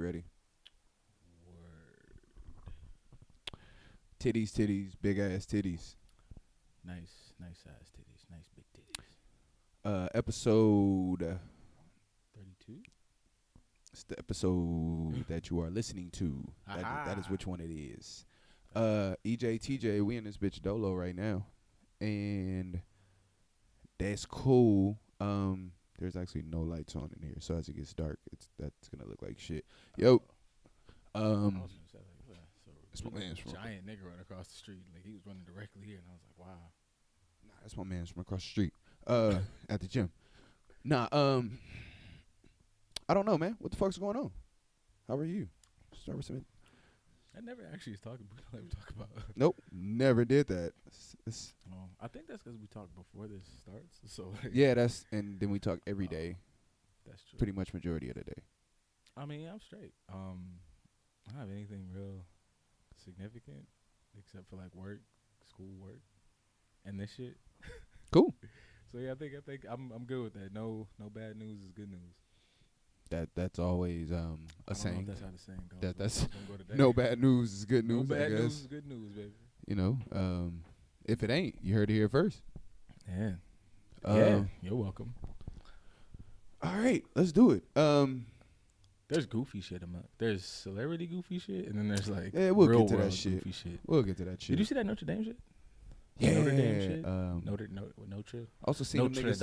ready. Word. Titties, big ass titties. Nice size titties. Nice big titties. Episode. 32? It's the episode that you are listening to. That is which one it is. EJ, TJ, we in this bitch Dolo right now. And that's cool. There's actually no lights on in here, so as it gets dark, that's gonna look like shit. Yo. I was gonna say, like, what? That's my man's from. Giant nigga running across the street. Like, he was running directly here, and I was like, wow. Nah, that's my man's from across the street. At the gym. Nah, I don't know, man. What the fuck's going on? How are you? Start with something. I never actually talk about. Nope, never did that. I think that's because we talked before this starts. So like, yeah, and then we talk every day. That's true. Pretty much majority of the day. I mean, I'm straight. I don't have anything real significant except for like work, school work, and this shit. Cool. So yeah, I think I'm good with that. No bad news is good news. That's always a saying. That's how the saying goes. That's no bad news is good news. No bad I guess. news is good news, baby. You know, if it ain't, you heard it here first. Yeah. Yeah. You're welcome. All right, let's do it. There's goofy shit. There's celebrity goofy shit, and then there's like we'll real get to that world shit. Goofy shit. We'll get to that shit. Did you see that Notre Dame shit? Yeah. Notre Dame shit. Notre. Also seen them niggas.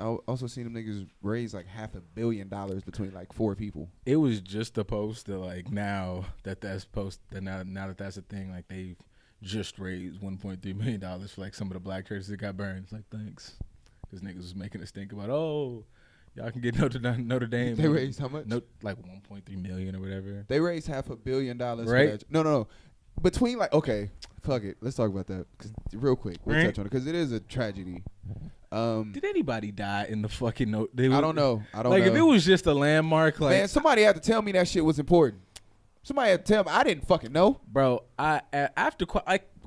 I also seen them niggas raise like $500 million between like 4 people. It was just a post that like now that that's a thing, like they've just raised $1.3 million for like some of the black churches that got burned. It's like, thanks, because niggas was making us think about, oh, y'all can get Notre Dame. They raised how much? Like 1.3 million or whatever. They raised $500 million. Right? No. Between like, okay, fuck it. Let's talk about that real quick. We'll touch on it because it is a tragedy. Did anybody die in the fucking note? I don't know. Like if it was just a landmark, like, man, somebody had to tell me that shit was important. Somebody had to tell me. I didn't fucking know, bro. After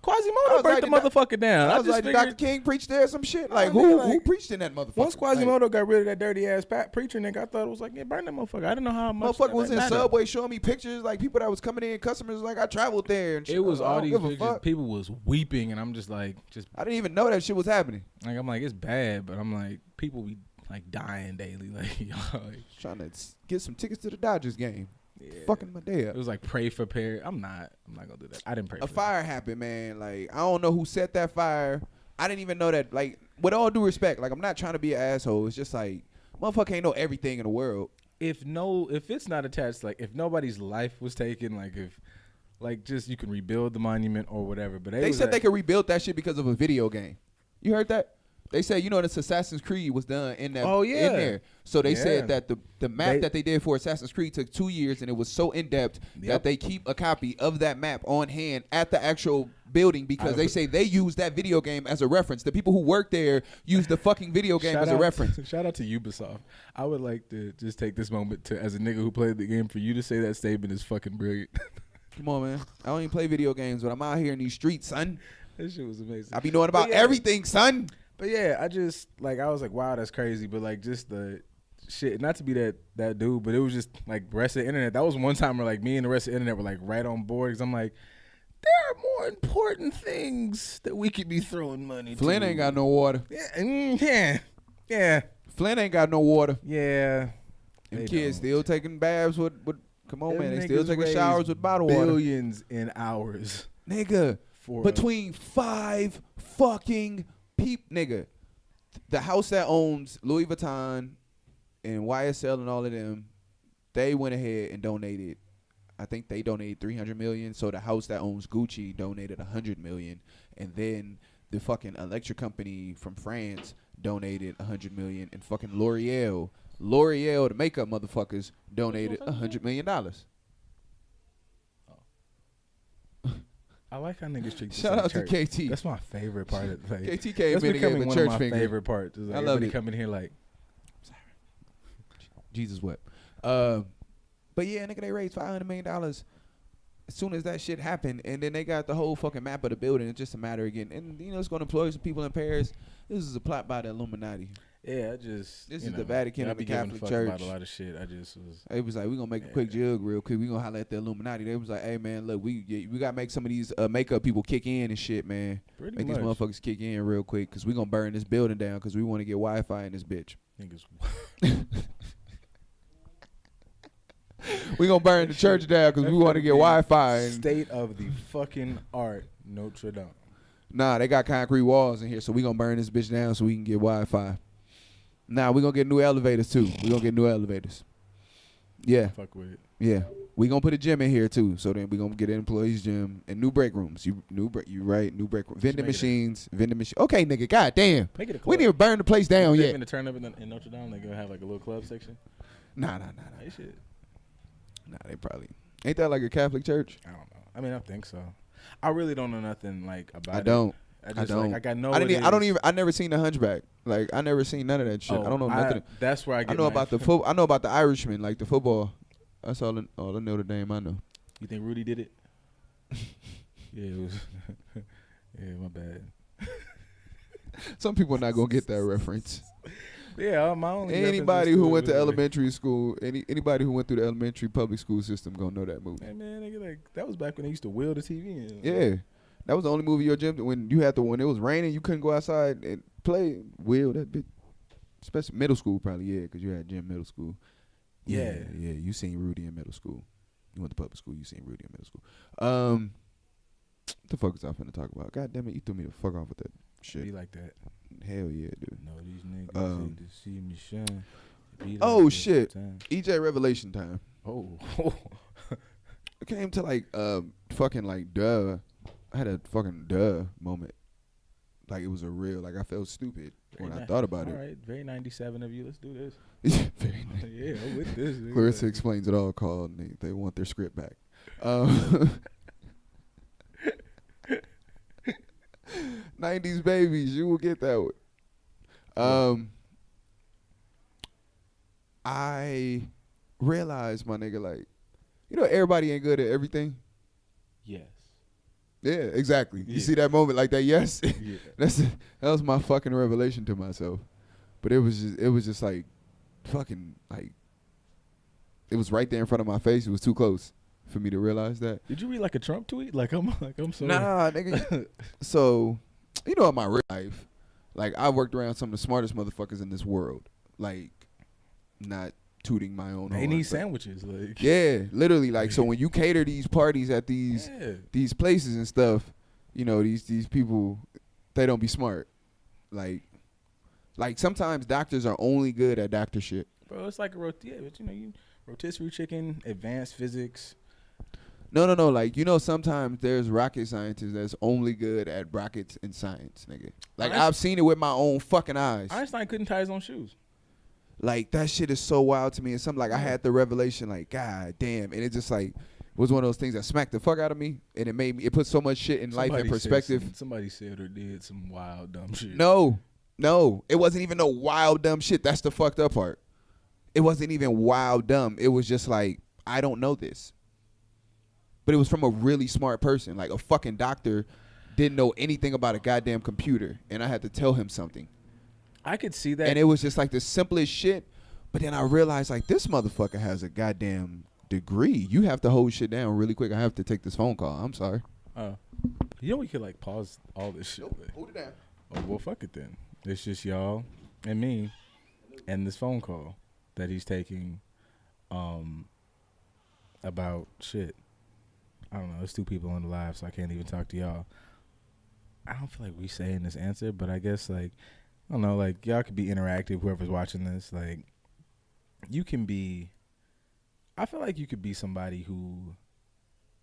Quasimoto burnt the motherfucker down. I was like, did Dr. King preach there or some shit? Like, who preached in that motherfucker? Once Quasimoto got rid of that dirty ass preacher nigga, I thought it was like, yeah, burn that motherfucker. I didn't know how much. Motherfucker was in Subway showing me pictures, like people that was coming in, customers, like I traveled there and shit. It was all these pictures. Fuck. People was weeping, and I'm just like, I didn't even know that shit was happening. Like, I'm like, it's bad, but I'm like, people be like dying daily, like, y'all. Like, trying to get some tickets to the Dodgers game. Yeah. Fucking my day up. It was like pray for Perry. I'm not gonna do that. I didn't pray for a fire happened, man. Like, I don't know who set that fire. I didn't even know that. Like, with all due respect, like, I'm not trying to be an asshole. It's just like, motherfucker ain't know everything in the world. If it's not attached, like, if nobody's life was taken, like, if, like, just you can rebuild the monument or whatever. But they said they could rebuild that shit because of a video game. You heard that? They said, this Assassin's Creed was done in that. Oh, yeah. In there. So they said that the map that they did for Assassin's Creed took 2 years, and it was so in depth that they keep a copy of that map on hand at the actual building because they say they use that video game as a reference. The people who work there use the fucking video game as a reference. Shout out to Ubisoft. I would like to just take this moment to, as a nigga who played the game, for you to say that statement is fucking brilliant. Come on, man. I don't even play video games, but I'm out here in these streets, son. That shit was amazing. I be knowing about everything, son. But yeah, I just, like, I was like, wow, that's crazy. But like, just the shit, not to be that dude, but it was just like rest of the internet. That was one time where like me and the rest of the internet were like right on board, because I'm like, there are more important things that we could be throwing money to. Flynn ain't got no water. Yeah. Flynn ain't got no water. Yeah. And kids still taking baths with come on, man. They still taking showers with bottled water. Billions in hours. Nigga, between 5 fucking nigga, the house that owns Louis Vuitton and YSL and all of them, they went ahead and donated. I think they donated $300 million. So the house that owns Gucci donated $100 million, and then the fucking electric company from France donated $100 million, and fucking L'Oreal, the makeup motherfuckers, donated $100 million. I like how niggas treat this. Shout out to church. KT. That's my favorite part of the thing. KT came That's in and gave becoming a one church of my finger. favorite parts. Like, I love everybody it. coming here like, Jesus wept. But yeah, nigga, they raised $500 million as soon as that shit happened, and then they got the whole fucking map of the building. It's just a matter of getting, and it's going to employ some people in Paris. This is a plot by the Illuminati. Yeah, I just This is the Vatican and the Catholic Church. About a lot of shit. I just was. They was like, we gonna make a quick jug real quick. We gonna holler at the Illuminati. They was like, hey man, look, we gotta make some of these makeup people kick in and shit, man. Pretty make much. These motherfuckers kick in real quick, cause we gonna burn this building down, cause we want to get Wi-Fi in this bitch. Niggas. We gonna burn the church down, cause we want to get Wi-Fi. State of the fucking art, Notre Dame. Nah, they got concrete walls in here, so we gonna burn this bitch down so we can get Wi-Fi. Nah, we gonna get new elevators too. We gonna get new elevators. Yeah. Fuck with it. Yeah. We gonna put a gym in here too, so then we gonna get an employees gym and new break rooms. You right? New break room. Vending machines. Okay, nigga. God damn. Make it a club. We didn't even burn the place down yet. They're gonna turn up in Notre Dame. They gonna have like a little club section. Nah. Hey, shit. Nah, they probably ain't that like a Catholic church? I don't know. I mean, I think so. I really don't know nothing like about it. I don't. Like, I know. I never seen the Hunchback. Like I never seen none of that shit. I don't know nothing. That's where I get. I know about the football. I know about the Irishman, like the football. That's all the Notre Dame I know. You think Rudy did it? Yeah, it was. Yeah, my bad. Some people are not gonna get that reference. Yeah, my only. Anybody who went to elementary school, anybody who went through the elementary public school system gonna know that movie. Hey man, nigga, like that was back when they used to wheel the TV in. Yeah, that was the only movie your gym when it was raining, you couldn't go outside and play. Wheel that bitch, especially middle school probably. Yeah, because you had gym middle school. Yeah. You seen Rudy in middle school. You went to public school. You seen Rudy in middle school. What the fuck is I finna talk about? God damn it, you threw me the fuck off with that shit. Be like that. Hell yeah, dude. No, these niggas need to see me shine. Oh shit, EJ Revelation time. Oh. It came to like fucking like duh. I had a fucking duh moment. Like it was a real, like I felt stupid when I thought about it. All right, very 97 of you. Let's do this. Very nice. Yeah, I'm with this. Clarissa Explains It All called. They want their script back. 90s babies, you will get that one. I realized, my nigga, like, everybody ain't good at everything. Yes. Yeah, exactly. Yeah. You see that moment like that? Yes. Yeah. That was my fucking revelation to myself. But it was just like fucking like it was right there in front of my face. It was too close for me to realize that. Did you read like a Trump tweet? I'm so Nah, nigga. So, in my real life, like I worked around some of the smartest motherfuckers in this world. Like, not tooting my own. They need sandwiches, like. Yeah, literally. Like, so when you cater these parties at these places and stuff, these people, they don't be smart. Like sometimes doctors are only good at doctor shit. Bro, it's like but you rotisserie chicken, advanced physics. No. Like, sometimes there's rocket scientists that's only good at rockets and science, nigga. Like, I've seen it with my own fucking eyes. Einstein couldn't tie his own shoes. Like, that shit is so wild to me. And something like I had the revelation, like, God damn. And it just like was one of those things that smacked the fuck out of me. And it put so much shit in life in perspective. Somebody said or did some wild dumb shit. No, it wasn't even no wild dumb shit. That's the fucked up part. It wasn't even wild dumb. It was just like, I don't know this. But it was from a really smart person. Like a fucking doctor didn't know anything about a goddamn computer. And I had to tell him something. I could see that. And it was just like the simplest shit. But then I realized, like, this motherfucker has a goddamn degree. You have to hold shit down really quick. I have to take this phone call. I'm sorry. We could, like, pause all this shit. Nope, hold it down. Oh, well, fuck it then. It's just y'all and me and this phone call that he's taking about shit. I don't know. There's two people on the live, so I can't even talk to y'all. I don't feel like we saying this answer, but I guess, like, I don't know, like, y'all could be interactive, whoever's watching this. Like, you can be, I feel like you could be somebody who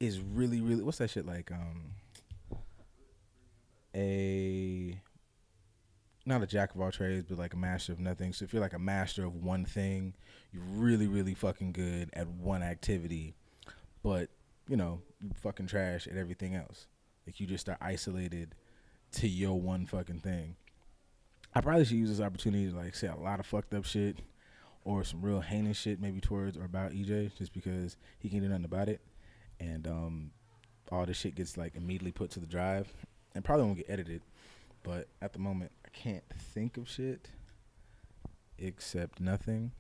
is really, really, what's that shit like? Not a jack of all trades, but like a master of nothing. So if you're like a master of one thing, you're really, really fucking good at one activity, but, you fucking trash at everything else. Like, you just are isolated to your one fucking thing. I probably should use this opportunity to, like, say a lot of fucked up shit or some real heinous shit maybe towards or about EJ, just because he can't do nothing about it. And all this shit gets, like, immediately put to the drive and probably won't get edited. But at the moment, I can't think of shit. accept nothing.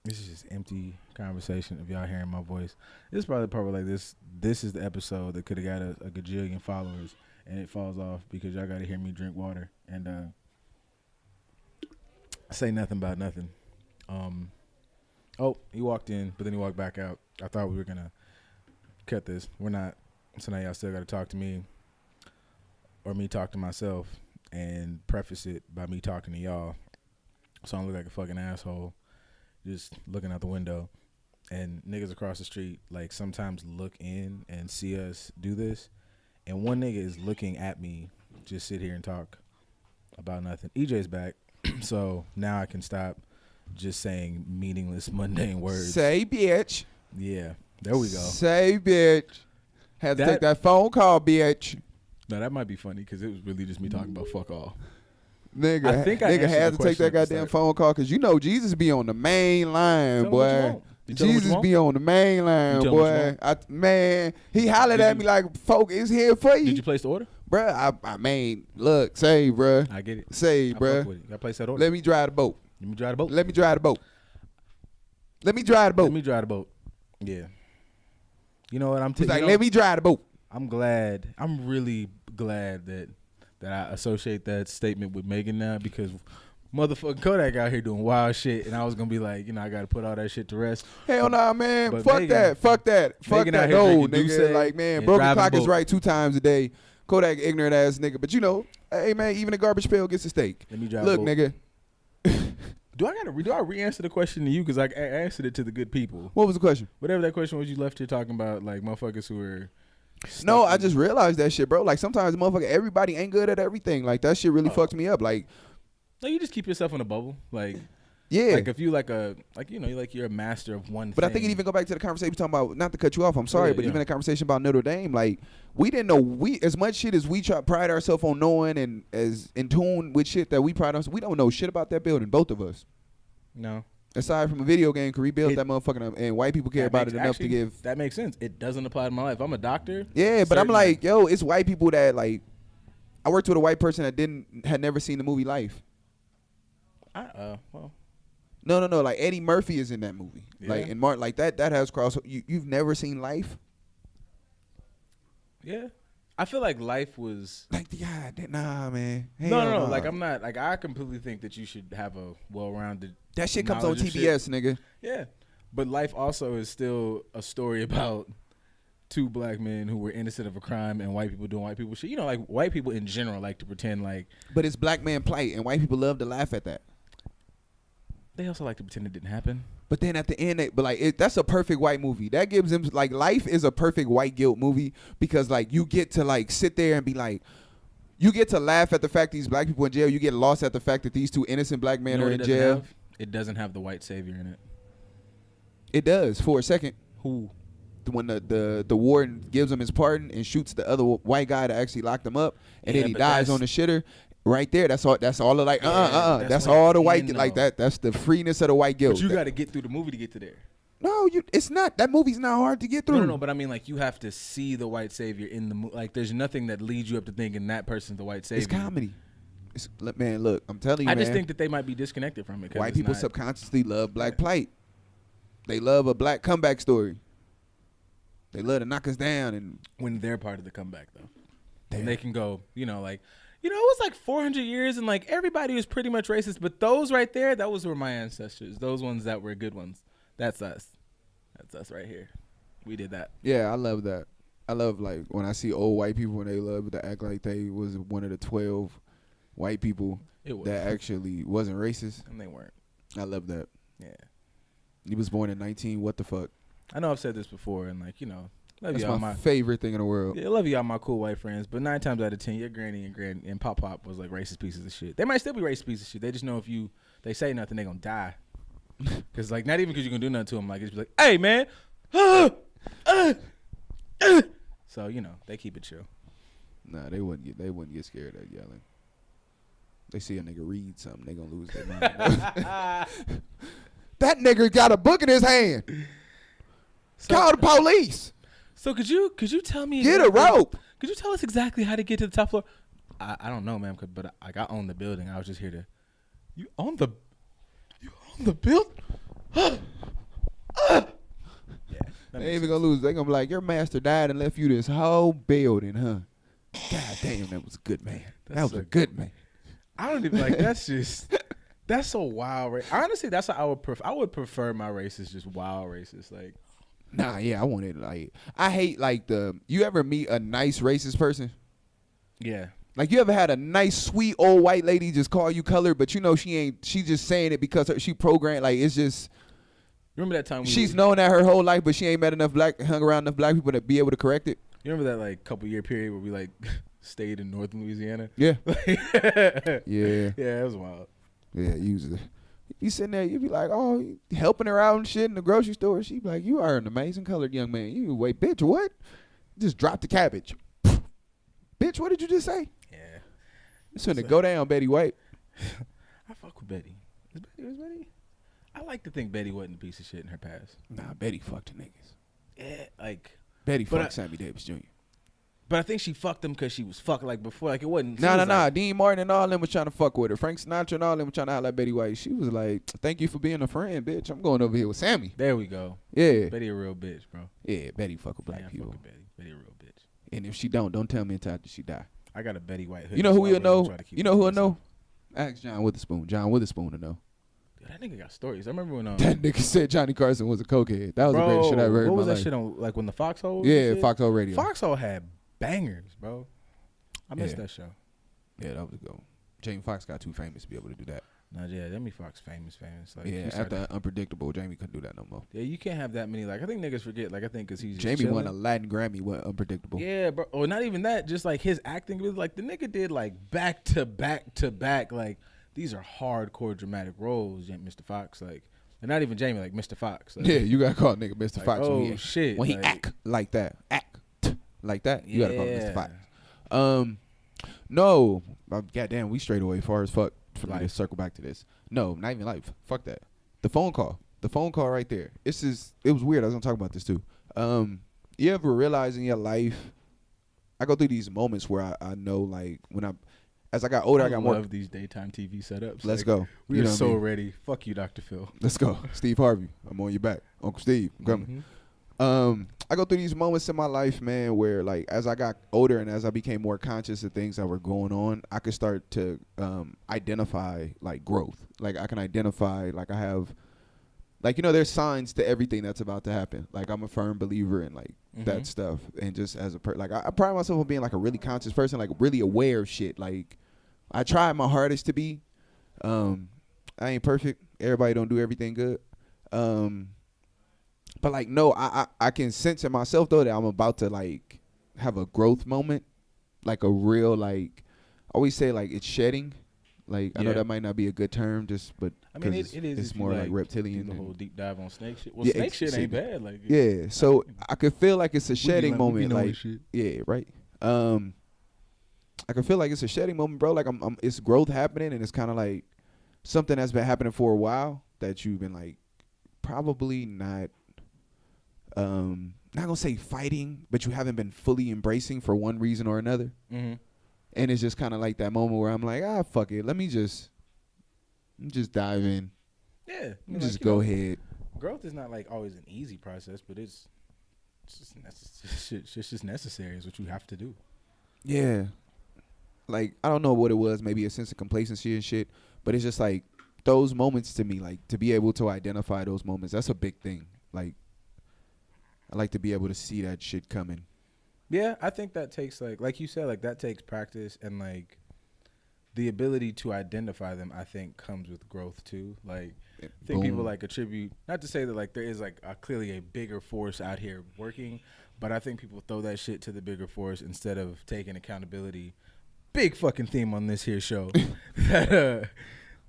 This is just empty conversation of y'all hearing my voice. This is probably like this. This is the episode that could have got a gajillion followers, and it falls off because y'all got to hear me drink water and say nothing about nothing. Oh, he walked in, but then he walked back out. I thought we were gonna cut this. We're not. So now y'all still got to talk to me, or me talk to myself, and preface it by me talking to y'all, so I don't look like a fucking asshole. Just looking out the window, and niggas across the street like sometimes look in and see us do this, and one nigga is looking at me just sit here and talk about nothing. EJ's back, so now I can stop just saying meaningless, mundane words. Say bitch. Yeah, there we go. Say bitch. Had to take that phone call, bitch. No, that might be funny because it was really just me talking about fuck all. Nigga, I had to take that goddamn phone call because you know Jesus be on the main line, boy. Jesus be on the main line, boy. Man, he hollered at me like, folk, it's here for you. Did you place the order? Bruh, I mean, look, say, bruh. I get it. Say, bruh. You gotta place that order. Let me drive the boat. Let me drive the boat. Let me drive the boat. Let me drive the boat. Let me drive the boat. Yeah. You know what I'm He's like, let me drive the boat. I'm glad. I'm really glad that I associate that statement with Megan now because motherfucking Kodak out here doing wild shit, and I was gonna be like, you know, I gotta put all that shit to rest. Hell nah, man. Fuck that. Fuck that. No, nigga. Like, man, broken clock is right 2 times a day. Kodak ignorant ass nigga. But you know, hey man, even a garbage pail gets a steak. Let me drive. Look, nigga. Do I re-answer the question to you? Because I answered it to the good people. What was the question? Whatever that question was, you left here talking about like motherfuckers who are. No, I just realized that shit, bro. Like sometimes, motherfucker, everybody ain't good at everything. Like that shit really fucks me up. Like, no, you just keep yourself in a bubble. Like, yeah. Like if you you're a master of one. But I think it even go back to the conversation we talking about. Not to cut you off, I'm sorry, but even the conversation about Notre Dame, like we didn't know as much shit as we pride ourselves on knowing and as in tune with shit that we pride ourselves. We don't know shit about that building, both of us. No. Aside from a video game, can rebuild that motherfucking and white people care about it enough to give. That makes sense. It doesn't apply to my life. I'm a doctor. Yeah, but I'm like, yo, it's white people that like. I worked with a white person that had never seen the movie Life. Well. No. Like Eddie Murphy is in that movie. Yeah. Like and Martin, like that has crossed. You've never seen Life? Yeah. I feel like Life was like nah, man. No. Like I'm not like I completely think that you should have a well-rounded. That shit comes on TBS, nigga. Yeah, but Life also is still a story about 2 black men who were innocent of a crime and white people doing white people shit. You know, like white people in general like to pretend like. But it's black man plight, and white people love to laugh at that. They also like to pretend it didn't happen. But then at the end, that's a perfect white movie. That gives them like Life is a perfect white guilt movie because like you get to like sit there and be like, you get to laugh at the fact these black people in jail. You get lost at the fact that these 2 innocent black men are in jail. It doesn't have the white savior in it. It does for a second. Who? When the warden gives him his pardon and shoots the other white guy that actually locked him up, and then he dies on the shitter. Right there, that's all. That's all. Like that's all the white like that. That's the freeness of the white guilt. But you got to get through the movie to get to there. No, it's not. That movie's not hard to get through. No. But I mean, like you have to see the white savior in the movie. Like there's nothing that leads you up to thinking that person's the white savior. It's comedy. Man, look, I'm telling you, I just think that they might be disconnected from it. White people subconsciously love black plight. They love a black comeback story. They love to knock us down, and when they're part of the comeback, though, then they can go, it was like 400 years, and like everybody was pretty much racist, but those right there, those were my ancestors. Those ones that were good ones. That's us. That's us right here. We did that. Yeah, I love that. I love like when I see old white people and they love to act like they was one of the 12 white people that actually wasn't racist. And they weren't. I love that. Yeah. He was born in 19. What the fuck? I know I've said this before, and like love that's y'all, my favorite thing in the world. Yeah, I love y'all, my cool white friends. But 9 times out of 10, your granny and pop was like racist pieces of shit. They might still be racist pieces of shit. They just know if they say nothing, they gonna die. Cause like not even because you gonna do nothing to them. Like it's just like, hey man, so they keep it chill. Nah, they wouldn't get scared of yelling. They see a nigga read something, they gonna lose their mind. That nigga got a book in his hand. So, call the police. So could you tell me? Get a rope. Could you tell us exactly how to get to the top floor? I don't know, man. But I own the building. I was just here to. You own the on the build. Yeah, they ain't even gonna lose. They gonna be like, your master died and left you this whole building, huh? God damn, that was a good man. That was a good man. I don't even like. That's just. That's so wild. Honestly, that's how I would prefer. I would prefer my races just wild races. Like, nah, yeah, I want it. Like, I hate like you ever meet a nice racist person? Yeah. Like, you ever had a nice, sweet old white lady just call you colored, but you know she just saying it because she programmed. Like, it's just. Remember that time she's known that her whole life, but she ain't hung around enough black people to be able to correct it. You remember that like couple year period where we like stayed in northern Louisiana? Yeah. Yeah. Yeah, it was wild. Yeah, you sitting there, you be like, oh, helping her out and shit in the grocery store. She be like, you are an amazing colored young man. You wait, bitch, what? Just drop the cabbage. Bitch, what did you just say? Yeah. It's gonna go down, Betty White. I fuck with Betty. Is Betty? I like to think Betty wasn't a piece of shit in her past. Nah, Betty fucked the niggas. Yeah, like Betty fucked Sammy Davis Jr. But I think she fucked him because she was fucking like before. Like it wasn't. Nah. Dean Martin and all them was trying to fuck with her. Frank Sinatra and all them was trying to holler at Betty White. She was like, thank you for being a friend, bitch. I'm going over here with Sammy. There we go. Yeah. Betty a real bitch, bro. Yeah, Betty fuck with black people. Fuck with Betty. Betty a real bitch. And if she don't tell me until after she die. I got a Betty White hoodie. You know who you'll know? You know who will know? Ask John Witherspoon. John Witherspoon will know. Dude, that nigga got stories. I remember when that nigga said Johnny Carson was a cokehead. That was the greatest shit I ever heard. What was that life. shit on? Like when the Foxhole? Yeah, Foxhole Radio. Foxhole had bangers, bro. I missed that show. Yeah, that was good. Jamie Foxx got too famous to be able to do that. No, yeah, Jamie Foxx famous. Like, yeah, after Unpredictable, Jamie couldn't do that no more. Yeah, you can't have that many. Like I think niggas forget. Like I think because he's Jamie won a Latin Grammy with Unpredictable. Yeah, bro. Or not even that. Just like his acting was like the nigga did like back to back. Like these are hardcore dramatic roles. Mr. Fox, like, and not even Jamie, like Mr. Fox. Like, yeah, you gotta call nigga Mr. like, Fox. Oh shit! When he act like that, you gotta call him Mr. Fox. No, goddamn, we straight away far as fuck for me to circle back to this. No, not even life. Fuck that. The phone call right there. It was weird. I was gonna talk about this too. You ever realize in your life, I go through these moments where I know like as I got older, I got more. I love these daytime TV setups. Let's go. We are so ready. Fuck you, Dr. Phil. Let's go. Steve Harvey, I'm on your back. Uncle Steve, I'm coming. I go through these moments in my life, man, where like as I got older and as I became more conscious of things that were going on, I could start to identify like growth. Like I can identify like I have, like, you know, there's signs to everything that's about to happen. Like I'm a firm believer in like that stuff, and just as a like I pride myself on being like a really conscious person, like really aware of shit. Like I try my hardest to be. I ain't perfect. Everybody don't do everything good. But like, no, I can sense in myself though that I'm about to like have a growth moment, like a real like, I always say like it's shedding. Like I know that might not be a good term, but I mean it is. It's more like reptilian. The whole deep dive on snake shit. Well, snake shit ain't bad. Like yeah, so I could feel like it's a shedding moment. Like yeah, right. I can feel like it's a shedding moment, bro. Like it's growth happening, and it's kind of like something that's been happening for a while that you've been like probably not gonna say fighting, but you haven't been fully embracing for one reason or another. And it's just kind of like that moment where I'm like, fuck it, let me just dive in. Yeah, just go ahead. Growth is not like always an easy process, but it's just necessary. Is what you have to do. Yeah, like I don't know what it was, maybe a sense of complacency and shit, but it's just like those moments to me, like to be able to identify those moments, that's a big thing. Like I like to be able to see that shit coming. Yeah, I think that takes like you said, like that takes practice, and like the ability to identify them, I think comes with growth too. Like I think people like attribute, not to say that like there is like clearly a bigger force out here working, but I think people throw that shit to the bigger force instead of taking accountability. Big fucking theme on this here show that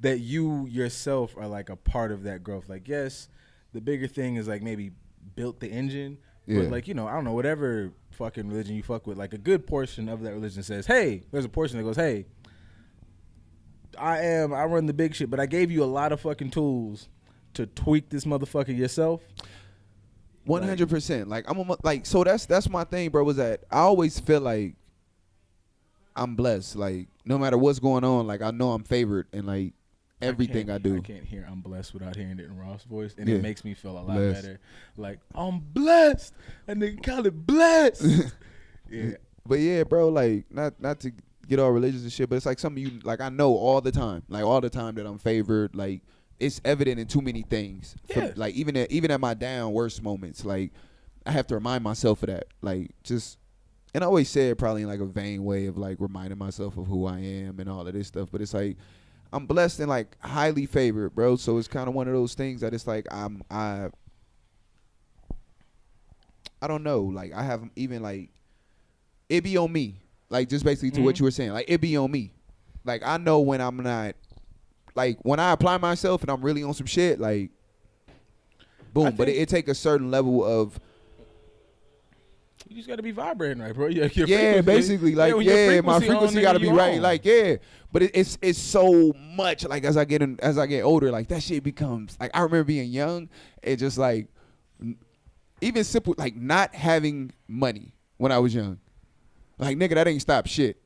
you yourself are like a part of that growth. Like yes, the bigger thing is like maybe built the engine. Yeah. But like, you know, I don't know, whatever fucking religion you fuck with, like a good portion of that religion says, hey, there's a portion that goes, hey, I run the big shit, but I gave you a lot of fucking tools to tweak this motherfucker yourself. 100%. Like I'm so that's my thing, bro, was that I always feel like I'm blessed. Like no matter what's going on, like I know I'm favored, and like everything I do. I can't hear I'm blessed without hearing it in Ross' voice, and Yeah. it makes me feel a lot better. Like, I'm blessed, and they call it blessed. Yeah. But yeah, bro, like not to get all religious and shit, but it's like something you like I know all the time that I'm favored. Like it's evident in too many things. Yeah. Like even at my down worst moments, like I have to remind myself of that. Like just, and I always say it probably in like a vain way of like reminding myself of who I am and all of this stuff. But it's like I'm blessed and like highly favored, bro. So it's kind of one of those things that it's like I don't know. Like I have even like it be on me. Like just basically to what you were saying. Like it be on me. Like I know when I'm not. Like when I apply myself and I'm really on some shit. Like boom. But it take a certain level of. You just got to be vibrating right, bro. Your basically, like my frequency got to be right, like But it's so much like as I get older, like that shit becomes like I remember being young, it just like even simple like not having money when I was young, like nigga that ain't stop shit,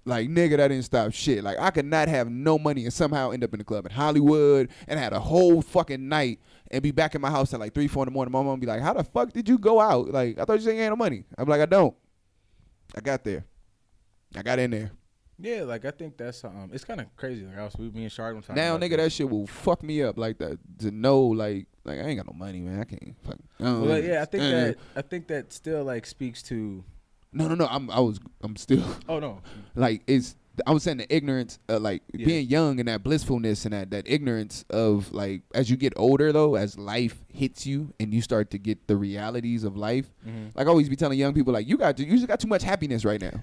like nigga that didn't stop shit, like I could not have no money and somehow end up in the club in Hollywood and had a whole fucking night. And be back in my house at like 3, 4 in the morning. My mom be like, how the fuck did you go out? Like, I thought you said you ain't no money. I'm like, I don't. I got there. I got in there. Yeah, like I think that's it's kind of crazy. Like I was me and Shard one time. Now, nigga, that shit will fuck me up like that. To know, like I ain't got no money, man. I can't fuck. Well, like, yeah, I think that still like speaks to. No. I'm still. Oh no. Like I was saying the ignorance, being young and that blissfulness and that ignorance of like as you get older though, as life hits you and you start to get the realities of life. Like I always be telling young people like you just got too much happiness right now.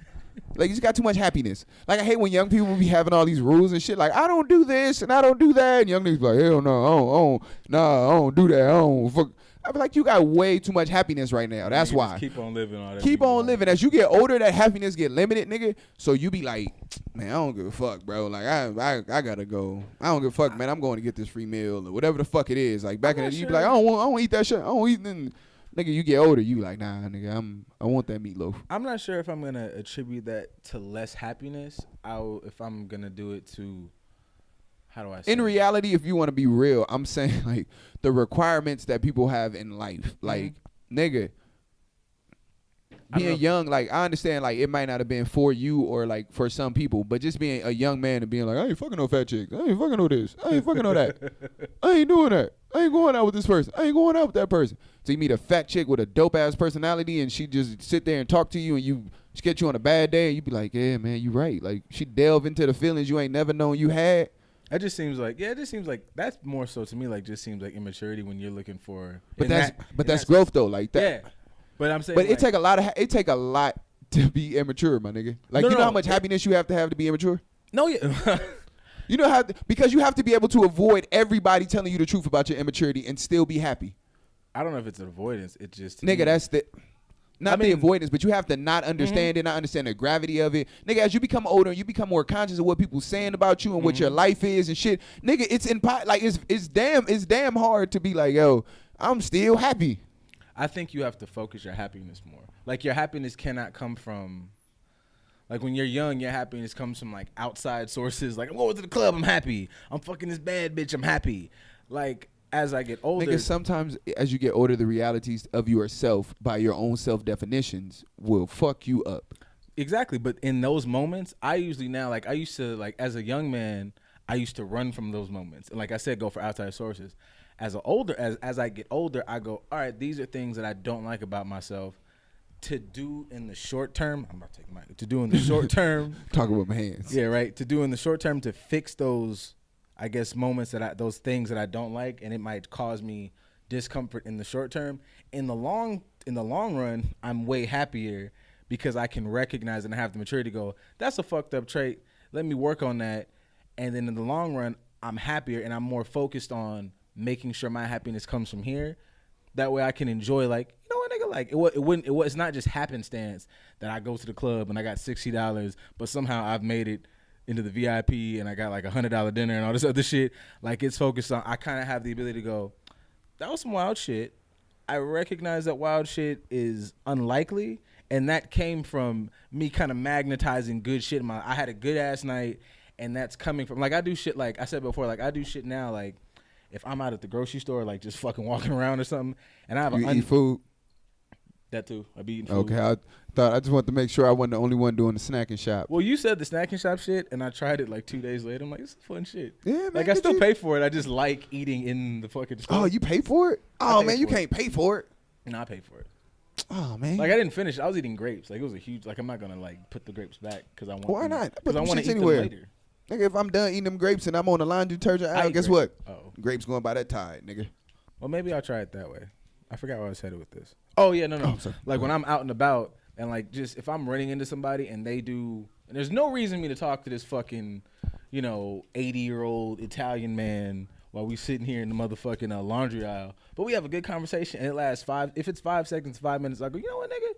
Like you just got too much happiness. Like I hate when young people be having all these rules and shit. Like I don't do this and I don't do that. And young niggas be like hell no, I don't do that. I don't fuck. I be like, you got way too much happiness right now. That's why. Keep on living. All that keep on living. As you get older, that happiness get limited, nigga. So you be like, man, I don't give a fuck, bro. Like, I gotta go. I don't give a fuck, man. I'm going to get this free meal or whatever the fuck it is. Like, back in the day, you be like, I don't want to eat that shit. I don't want to eat. Then, nigga, you get older, you like, nah, nigga, I want that meatloaf. I'm not sure if I'm going to attribute that to less happiness. If I'm going to do it to... How do I say in reality, if you want to be real, I'm saying like the requirements that people have in life, like nigga, being young, like I understand like it might not have been for you or like for some people, but just being a young man and being like, I ain't fucking no fat chick, I ain't fucking no this, I ain't fucking no that, I ain't doing that, I ain't going out with this person, I ain't going out with that person. So you meet a fat chick with a dope ass personality and she just sit there and talk to you and she get you on a bad day and you be like, yeah man, you right. Like she delve into the feelings you ain't never known you had. It just seems like that's more so to me like just seems like immaturity when you're looking for. But that's growth though, like that. Yeah, but I'm saying. But it take a lot to be immature, my nigga. Like know how much happiness you have to be immature. No, yeah. You know how because you have to be able to avoid everybody telling you the truth about your immaturity and still be happy. I don't know if it's an avoidance. It just nigga, that's the. Not the avoidance, but you have to not understand it, not understand the gravity of it. Nigga, as you become older and you become more conscious of what people saying about you and what your life is and shit, nigga, it's damn hard to be like, yo, I'm still happy. I think you have to focus your happiness more. Like your happiness cannot come from like when you're young, your happiness comes from like outside sources. Like I'm going to the club, I'm happy. I'm fucking this bad bitch, I'm happy. Like as I get older, nigga, sometimes as you get older, the realities of yourself by your own self definitions will fuck you up. Exactly, but in those moments, I usually now like I used to like as a young man, I used to run from those moments, and like I said, go for outside sources. As I get older, I go, all right, these are things that I don't like about myself. To do in the short term, I'm about to take my to do in the short term. Talking with my hands. Yeah, right. To do in the short term to fix those. I guess moments those things that I don't like, and it might cause me discomfort in the short term. In the long run, I'm way happier because I can recognize and have the maturity to go, that's a fucked up trait. Let me work on that. And then in the long run, I'm happier and I'm more focused on making sure my happiness comes from here. That way I can enjoy like, you know what, nigga, like it's not just happenstance that I go to the club and I got $60, but somehow I've made it into the VIP and I got like $100 dinner and all this other shit. Like it's focused on, I kind of have the ability to go, that was some wild shit. I recognize that wild shit is unlikely. And that came from me kind of magnetizing good shit. I had a good ass night and that's coming from like I do shit like I said before, like I do shit now like if I'm out at the grocery store like just fucking walking around or something, and I have eat food. That too. I be eating food. Okay, I just wanted to make sure I wasn't the only one doing the snacking shop. Well, you said the snacking shop shit, and I tried it like 2 days later. I'm like, this is fun shit. Yeah, man. Like I still pay for it. I just like eating in the fucking store. Oh, you pay for it? Oh man, you can't pay for it. No, I paid for it. Oh man. Like I didn't finish. I was eating grapes. Like it was a huge. Like I'm not gonna like put the grapes back because I want. Why not? Because I want to eat anywhere. them later. Nigga, if I'm done eating them grapes and I'm on the laundry detergent aisle, guess what? Oh, grapes going by that tide, nigga. Well, maybe I'll try it that way. I forgot where I was headed with this. Oh yeah, no. Oh, like when I'm out and about and like just if I'm running into somebody and they do, and there's no reason for me to talk to this fucking, 80-year-old Italian man while we sitting here in the motherfucking laundry aisle. But we have a good conversation and it lasts if it's 5 seconds, 5 minutes, I go, you know what, nigga?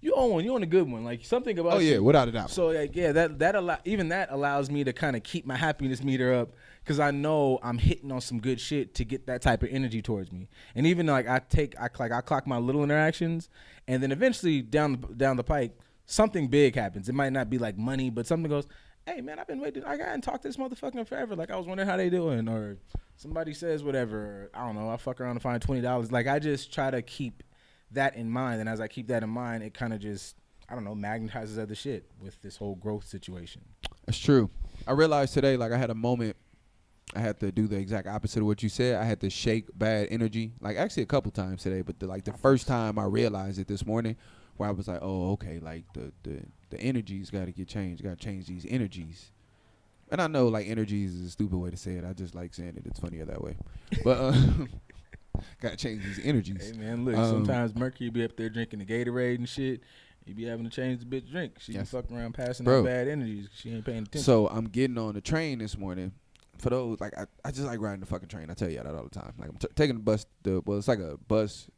You own one. You own a good one. Like something about. Oh yeah, without a doubt. So like yeah, that allows me to kind of keep my happiness meter up because I know I'm hitting on some good shit to get that type of energy towards me. And even like I clock my little interactions, and then eventually down the pike something big happens. It might not be like money, but something goes. Hey man, I've been waiting. I hadn't talked to this motherfucker in forever. Like I was wondering how they doing, or somebody says whatever. Or, I don't know. I fuck around and find $20. Like I just try to keep that in mind, and as I keep that in mind, it kind of just magnetizes other shit with this whole growth situation. That's true. I realized today, like I had a moment, I had to do the exact opposite of what you said. I had to shake bad energy, like actually a couple times today, but the first time I realized it this morning, where I was like, oh okay, like the energies got to get changed, got to change these energies. And I know like energies is a stupid way to say it. I just like saying it. It's funnier that way, but. Gotta change these energies. Hey man, look, sometimes Mercury be up there drinking the Gatorade and shit. He be having to change the bitch drink. She be fucking around passing out bad energies. She ain't paying attention. So I'm getting on the train this morning. For those, like I just like riding the fucking train. I tell you that all the time. Like I'm taking the bus. It's like a bus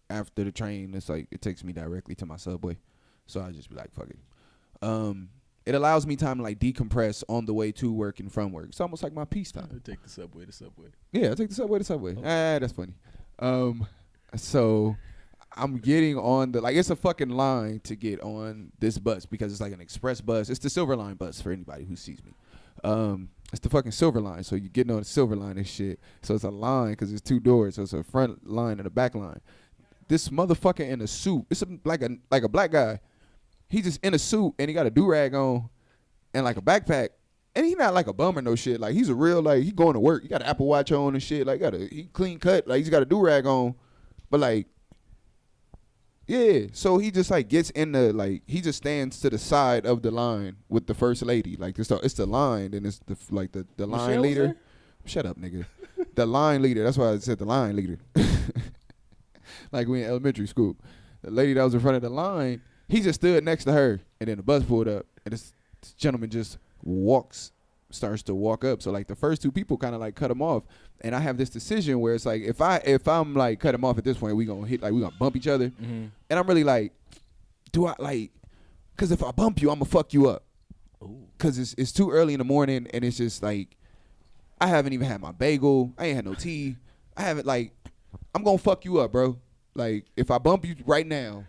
after the train. It's like it takes me directly to my subway. So I just be like, fuck it. It allows me time to like decompress on the way to work and from work. It's almost like my peace time. I take the subway to subway. Yeah, I take the subway to subway. Okay. That's funny. So I'm getting on it's a fucking line to get on this bus because it's like an express bus. It's the Silver Line bus for anybody who sees me. It's the fucking Silver Line. So you're getting on the Silver Line and shit. So it's a line because it's 2 doors. So it's a front line and a back line. This motherfucker in a suit. It's like a black guy. He just in a suit and he got a do-rag on and like a backpack. And he not like a bum or no shit. Like he's a real, like he going to work. He got an Apple Watch on and shit. Like he clean cut. Like he's got a do-rag on. But like, yeah. So he just like gets in he just stands to the side of the line with the first lady. Like it's the line and it's the line leader. Shut up, nigga. The line leader. That's why I said the line leader. Like we in elementary school. The lady that was in front of the line, he just stood next to her, and then the bus pulled up, and this gentleman just starts to walk up. So like the first 2 people kind of like cut him off, and I have this decision where it's like if I'm like cut him off at this point, we gonna bump each other, and I'm really like, do I like? Because if I bump you, I'm gonna fuck you up. Because it's too early in the morning, and it's just like I haven't even had my bagel, I ain't had no tea, I haven't like I'm gonna fuck you up, bro. Like if I bump you right now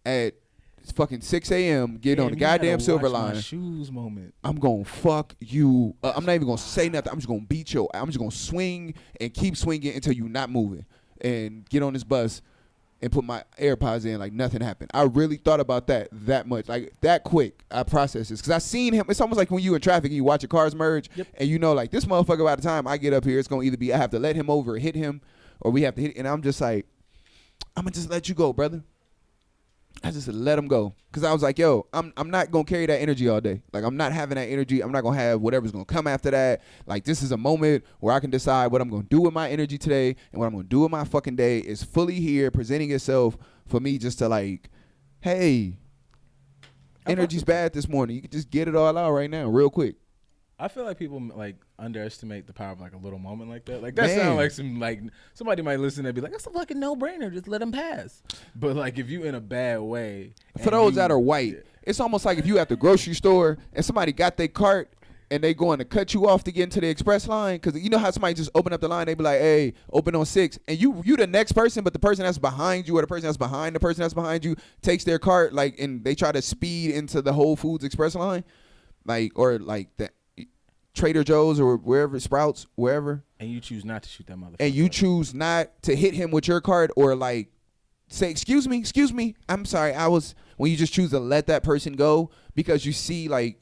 at it's fucking 6 a.m. Get on the goddamn Silver Line. My shoes moment. I'm gonna fuck you. I'm not even gonna say nothing. I'm just gonna beat you. I'm just gonna swing and keep swinging until you're not moving. And get on this bus and put my AirPods in like nothing happened. I really thought about that much, like that quick. I processed this because I seen him. It's almost like when you in traffic and you watch your cars merge, and you know like this motherfucker by the time I get up here, it's gonna either be I have to let him over or hit him, or we have to hit. And I'm just like, I'm gonna just let you go, brother. I just let him go because I was like, yo, I'm not going to carry that energy all day. Like, I'm not having that energy. I'm not going to have whatever's going to come after that. Like, this is a moment where I can decide what I'm going to do with my energy today, and what I'm going to do with my fucking day is fully here, presenting itself for me just to like, hey, energy's bad this morning. You can just get it all out right now real quick. I feel like people like underestimate the power of like a little moment like that. Like that sounds like some like somebody might listen and be like, that's a fucking no brainer. Just let them pass. But like if you in a bad way, for those that are white, it's almost like if you at the grocery store and somebody got their cart and they going to cut you off to get into the express line, because you know how somebody just open up the line, they be like, hey, open on 6, and you the next person, but the person that's behind you or the person that's behind the person that's behind you takes their cart like and they try to speed into the Whole Foods express line, like or like that. Trader Joe's or wherever, Sprouts, wherever, and you choose not to shoot that motherfucker, and you choose not to hit him with your card or like say, excuse me, I'm sorry, when you just choose to let that person go because you see like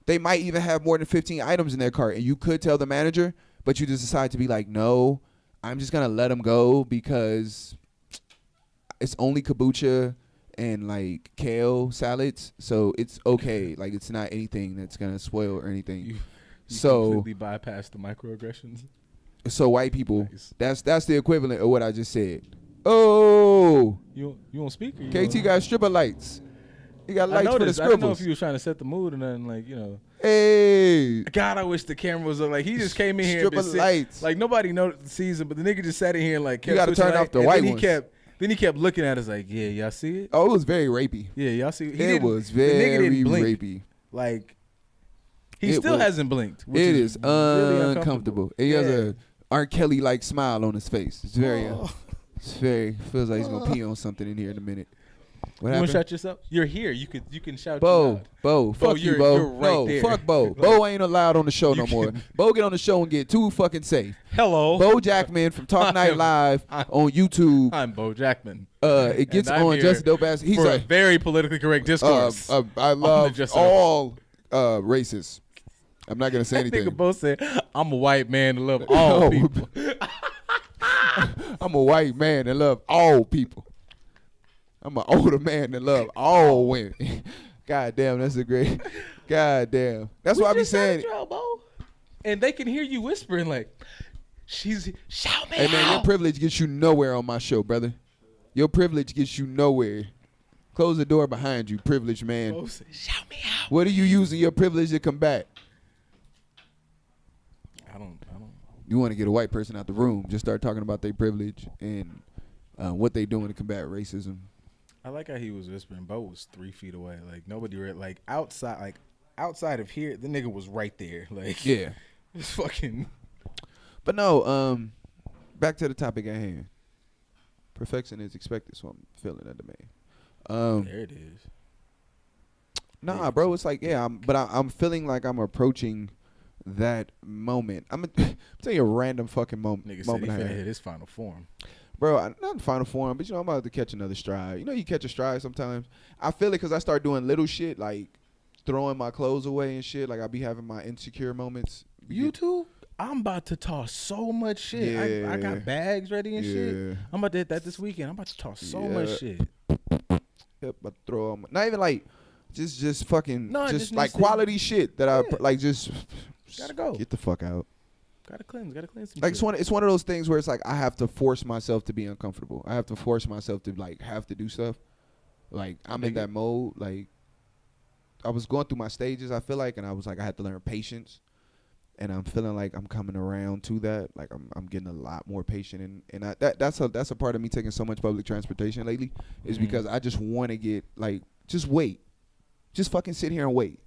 they might even have more than 15 items in their cart, and you could tell the manager, but you just decide to be like, no, I'm just gonna let them go because it's only kombucha and like kale salads, so it's okay. Like it's not anything that's gonna spoil or anything. You so completely bypass the microaggressions. So white people, nice. that's the equivalent of what I just said. Oh, you won't speak? Or KT got stripper lights. He got lights for the scribbles. I don't know if you was trying to set the mood or nothing, like, you know. Hey. God, I wish the camera was up. Like, he just came in here. Stripper lights. Like, nobody sees him, but the nigga just sat in here and, like, kept you got to turn off the white ones. Then he kept looking at us like, yeah, y'all see it? Oh, it was very rapey. Yeah, y'all see it? It was very rapey. Like, he still hasn't blinked. It is really uncomfortable. He has a R. Kelly-like smile on his face. It's very, feels like he's going to pee on something in here in a minute. What you want to shout yourself? You're here. You can shout. Bo, fuck you, Bo. You're right there. Fuck Bo. Bo ain't allowed on the show no more. Bo get on the show and get too fucking safe. Hello, Bo Jackman from Talk Night Live on YouTube. I'm Bo Jackman. It gets on Just a Dope Ass. He's for a very politically correct discourse. I love all races. I'm not gonna say anything. Nigga Bo said, "I'm a white man that love all people." I'm a white man that love all people. I'm an older man that love all women. God damn, that's a great. God damn, that's what I be saying. And they can hear you whispering like, "She's shout me Hey man, out." your privilege gets you nowhere on my show, brother. Your privilege gets you nowhere. Close the door behind you, privileged man. Shout me out. What are you using your privilege to combat? I don't. You want to get a white person out the room? Just start talking about their privilege and what they doing to combat racism. I like how he was whispering. Bo was 3 feet away. Like nobody read. Like outside of here, the nigga was right there. Like yeah, it's fucking. But no, back to the topic at hand. Perfection is expected, so I'm feeling that demand. There it is. Nah, bro, it's like I'm feeling like I'm approaching that moment. I'm gonna tell you a random fucking moment. Nigga said he finna hit his final form. Bro, not in final form, but I'm about to catch another stride. You know, you catch a stride sometimes. I feel it because I start doing little shit like throwing my clothes away and shit. Like I be having my insecure moments. You too? I'm about to toss so much shit. Yeah. I got bags ready and shit. I'm about to hit that this weekend. I'm about to toss so much shit. Yep, I throw them. Not even like just fucking just like quality shit that I like just gotta go. Get the fuck out. Gotta cleanse some like shit. It's one of those things where it's like I have to force myself to be uncomfortable. I have to force myself to like have to do stuff. Like I'm in that mode. Like I was going through my stages, I feel like, and I was like I had to learn patience. And I'm feeling like I'm coming around to that. Like I'm getting a lot more patient, and that's a part of me taking so much public transportation lately is because I just want to get like just wait, just fucking sit here and wait.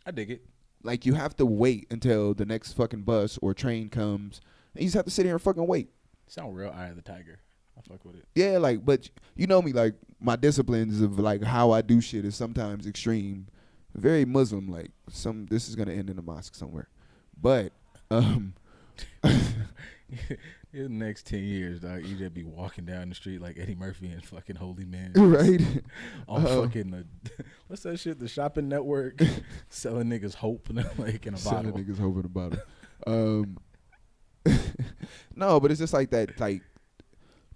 I dig it. Like you have to wait until the next fucking bus or train comes, and you just have to sit here and fucking wait. Sound real Eye of the Tiger. I fuck with it. Yeah, like but you know me, like my disciplines of like how I do shit is sometimes extreme, very Muslim. Like this is gonna end in a mosque somewhere. But in the next 10 years, dog, you just be walking down the street like Eddie Murphy and fucking Holy Man. Right. On fucking what's that shit? The Shopping Network selling niggas hope like in a selling bottle. Niggas hope in a bottle. No, but it's just like that, like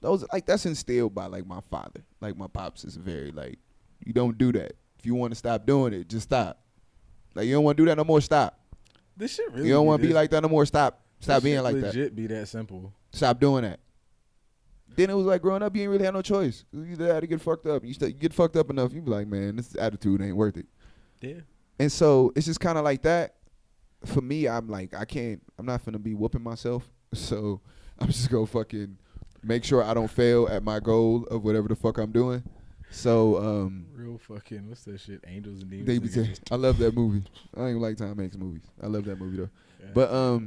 those like that's instilled by like my father. Like my pops is very like, you don't do that. If you want to stop doing it, just stop. Like you don't want to do that no more, stop. This shit really. You don't want to be like that no more. Stop being like that. Legit be that simple. Stop doing that. Then it was like growing up, you ain't really had no choice. You either had to get fucked up. You get fucked up enough, you be like, man, this attitude ain't worth it. Yeah. And so it's just kind of like that. For me, I'm like, I'm not finna be whooping myself. So I'm just gonna fucking make sure I don't fail at my goal of whatever the fuck I'm doing. So real fucking what's that shit? Angels and Demons. I love that movie. I don't even like Tom Hanks movies. I love that movie though. Yeah. But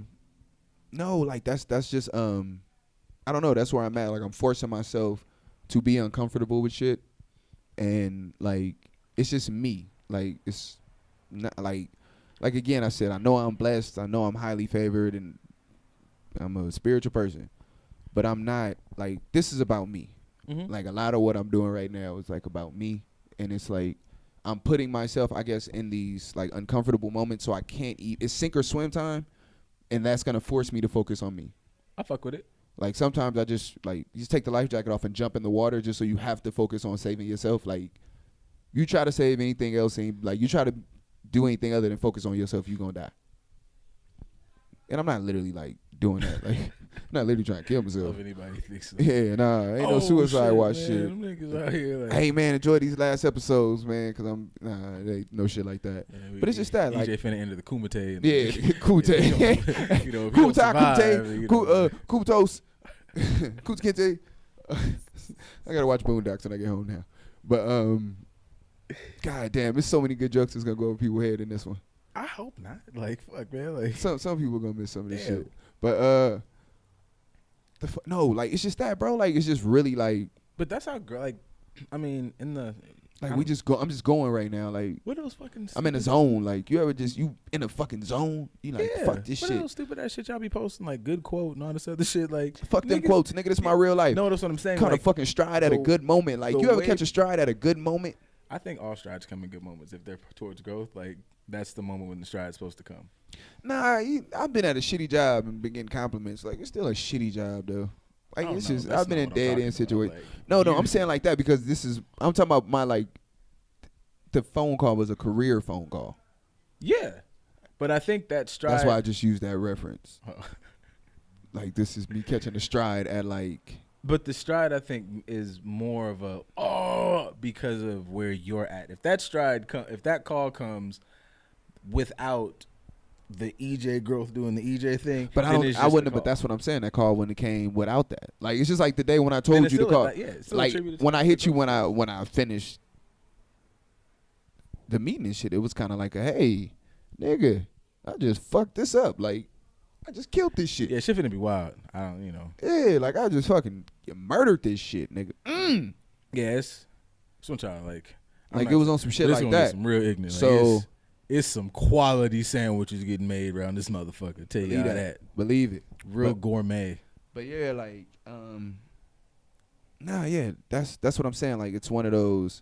no, like that's just I don't know. That's where I'm at. Like I'm forcing myself to be uncomfortable with shit, and like it's just me. Like it's not like like again, I said, I know I'm blessed. I know I'm highly favored, and I'm a spiritual person. But I'm not, like, this is about me. Mm-hmm. Like, a lot of what I'm doing right now is, like, about me. And it's, like, I'm putting myself, I guess, in these, like, uncomfortable moments so I can't eat. It's sink or swim time, and that's going to force me to focus on me. I fuck with it. Like, sometimes I just, like, you just take the life jacket off and jump in the water just so you have to focus on saving yourself. Like, you try to save anything else, and, like, you try to do anything other than focus on yourself, you're going to die. And I'm not literally, like, doing that. Like, I'm not literally trying to kill myself. If anybody thinks so. Yeah, nah, ain't no suicide watch shit. Them niggas out here like, hey, man, enjoy these last episodes, man, because there ain't no shit like that. Yeah, but it's just that, EJ like, finna enter the Kumite. Yeah, Kumite. You know, Kutos. Kutkente. I gotta watch Boondocks when I get home now. But god damn, there's so many good jokes that's gonna go over people's head in this one. I hope not. Like, fuck, man. Like, some people gonna miss some of this shit. But no, like, it's just that, bro. Like, it's just really like. But that's how, like, I mean, in the. Like, I'm just going right now. Like, what those fucking. I'm in a zone. Like, you in a fucking zone? You like, fuck this shit. What those stupid ass shit y'all be posting, like, good quote and all this other shit? Like, fuck them quotes, nigga. This my real life. No, that's what I'm saying. Kind of fucking stride at a good moment. Like, you ever catch a stride at a good moment? I think all strides come in good moments if they're towards growth. Like, that's the moment when the stride's supposed to come. Nah, I've been at a shitty job and been getting compliments. Like, it's still a shitty job though. Like, it's just I've been in dead end situations. Like, no, I'm saying like that because I'm talking about my, like, the phone call was a career phone call. Yeah, but I think that stride. That's why I just used that reference. Like, this is me catching a stride at, like. But the stride, I think, is more of a because of where you're at. If that stride, if that call comes without the EJ growth doing the EJ thing, but I wouldn't have. But that's what I'm saying. That call wouldn't have came without that. Like, it's just like the day when I told you to call. Like, when I hit you when I finished the meeting and shit, it was kind of like a, hey, nigga, I just fucked this up. Like, I just killed this shit. Yeah, shit finna be wild. I don't, Yeah, like, I just fucking murdered this shit, nigga. Yeah, it's what I'm trying to, like. Like, it was on some shit like that. Some real ignorant. So, like, it's some quality sandwiches getting made around this motherfucker. Tell you that. Believe it. Real gourmet. But yeah, like, nah, yeah, that's what I'm saying. Like, it's one of those.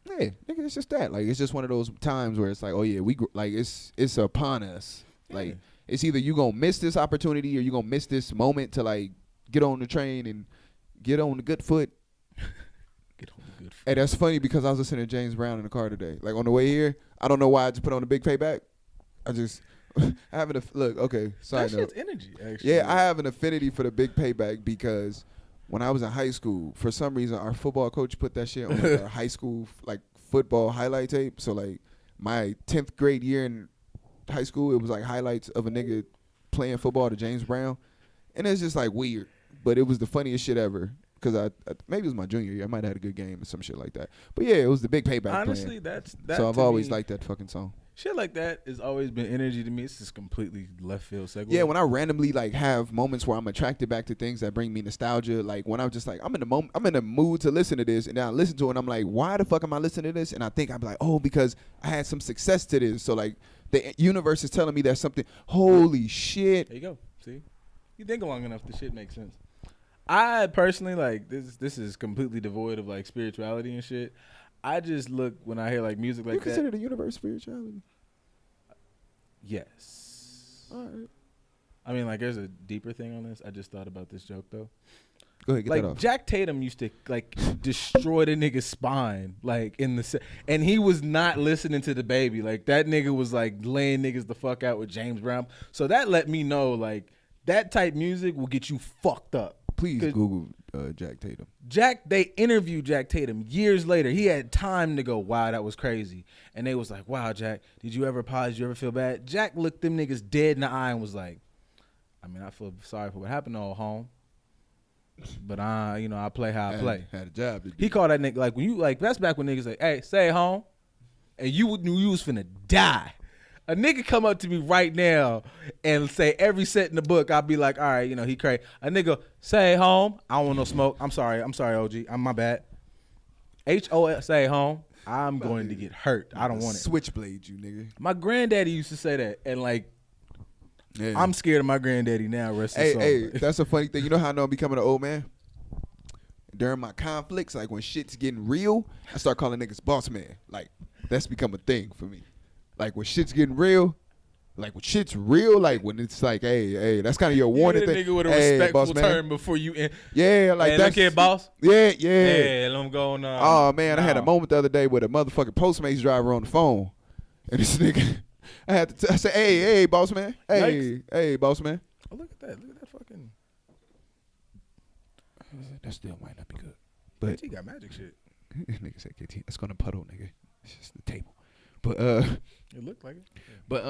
Yeah, nigga, it's just that. Like, it's just one of those times where it's like, oh yeah, it's upon us. Yeah. Like, it's either you gonna miss this opportunity or you gonna miss this moment to, like, get on the train and get on the good foot. Get on the good foot. Hey, that's funny because I was listening to James Brown in the car today. Like, on the way here, I don't know why I just put on the Big Payback. I just look. Okay, side note. That shit's energy, actually. Yeah, I have an affinity for the Big Payback because when I was in high school, for some reason, our football coach put that shit on, like, our high school, like, football highlight tape. So, like, my 10th grade year in high school, it was like highlights of a nigga playing football to James Brown, and it's just like weird, but it was the funniest shit ever. Because I maybe it was my junior year, I might have had a good game or some shit like that. But yeah, it was the Big Payback. Honestly, playing. That. So I've always liked that fucking song. Shit like that has always been energy to me. It's just completely left field segue. Yeah, when I randomly, like, have moments where I'm attracted back to things that bring me nostalgia, like when I'm just like, I'm in the mood to listen to this, and then I listen to it and I'm like, why the fuck am I listening to this? And I think I'm like, oh, because I had some success to this. So, like, the universe is telling me there's something. Holy shit. There you go. See? You think long enough, the shit makes sense. I personally, like, this is completely devoid of, like, spirituality and shit. I just look when I hear, like, music like that. You consider the universe spirituality? Yes. All right. I mean, like, there's a deeper thing on this. I just thought about this joke, though. Go ahead, get that off. Jack Tatum used to, like, destroy the nigga's spine, like, and he was not listening to the baby. Like, that nigga was, like, laying niggas the fuck out with James Brown. So that let me know, like, that type music will get you fucked up. Please Google Jack Tatum. They interviewed Jack Tatum years later. He had time to go, wow, that was crazy. And they was like, wow, Jack, did you ever apologize? Did you ever feel bad? Jack looked them niggas dead in the eye and was like, I mean, I feel sorry for what happened to old home. But I play how I play. Had a job to do. He called that nigga, like, when you, like, that's back when niggas like, hey, stay home. And you knew you was finna die. A nigga come up to me right now and say every set in the book, I'll be like, all right, he crazy. A nigga, say home. I don't want no smoke. I'm sorry, OG. My bad. HOSA, home. I'm going to get hurt. I don't want it. Switchblade you, nigga. My granddaddy used to say that, and like, I'm scared of my granddaddy now. Rest his soul. Hey, that's a funny thing. You know how I know I'm becoming an old man? During my conflicts, like when shit's getting real, I start calling niggas boss man. Like, that's become a thing for me. Like, when shit's getting real, like when shit's real, like when it's like, hey, that's kind of your warning thing. Nigga with a respectful term before you in. Yeah, like that's. Hey, boss. Yeah. Yeah, let him go on. Oh, man, I had a moment the other day with a motherfucking Postmates driver on the phone. And this nigga, I said, hey, boss man. Hey, boss man. Oh, look at that. Look at that fucking. That still might not be good. But KT got magic shit. Nigga said KT. That's gonna puddle, nigga. It's just the table. But it looked like it. Yeah. But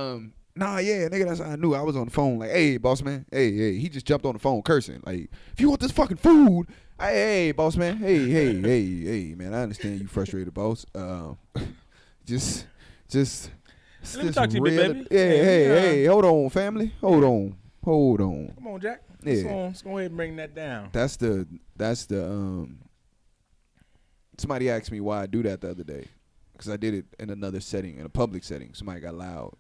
nah, yeah, nigga. That's how I knew. I was on the phone like, hey, boss man. Hey. He just jumped on the phone cursing like, if you want this fucking food, hey, boss man. Hey, man. I understand you frustrated, boss. Just. Let me talk to you, baby. Hey, hold on, family. Hold on. Come on, Jack. Yeah. Let's go ahead and bring that down. That's the somebody asked me why I do that the other day, because I did it in another setting, in a public setting. Somebody got loud.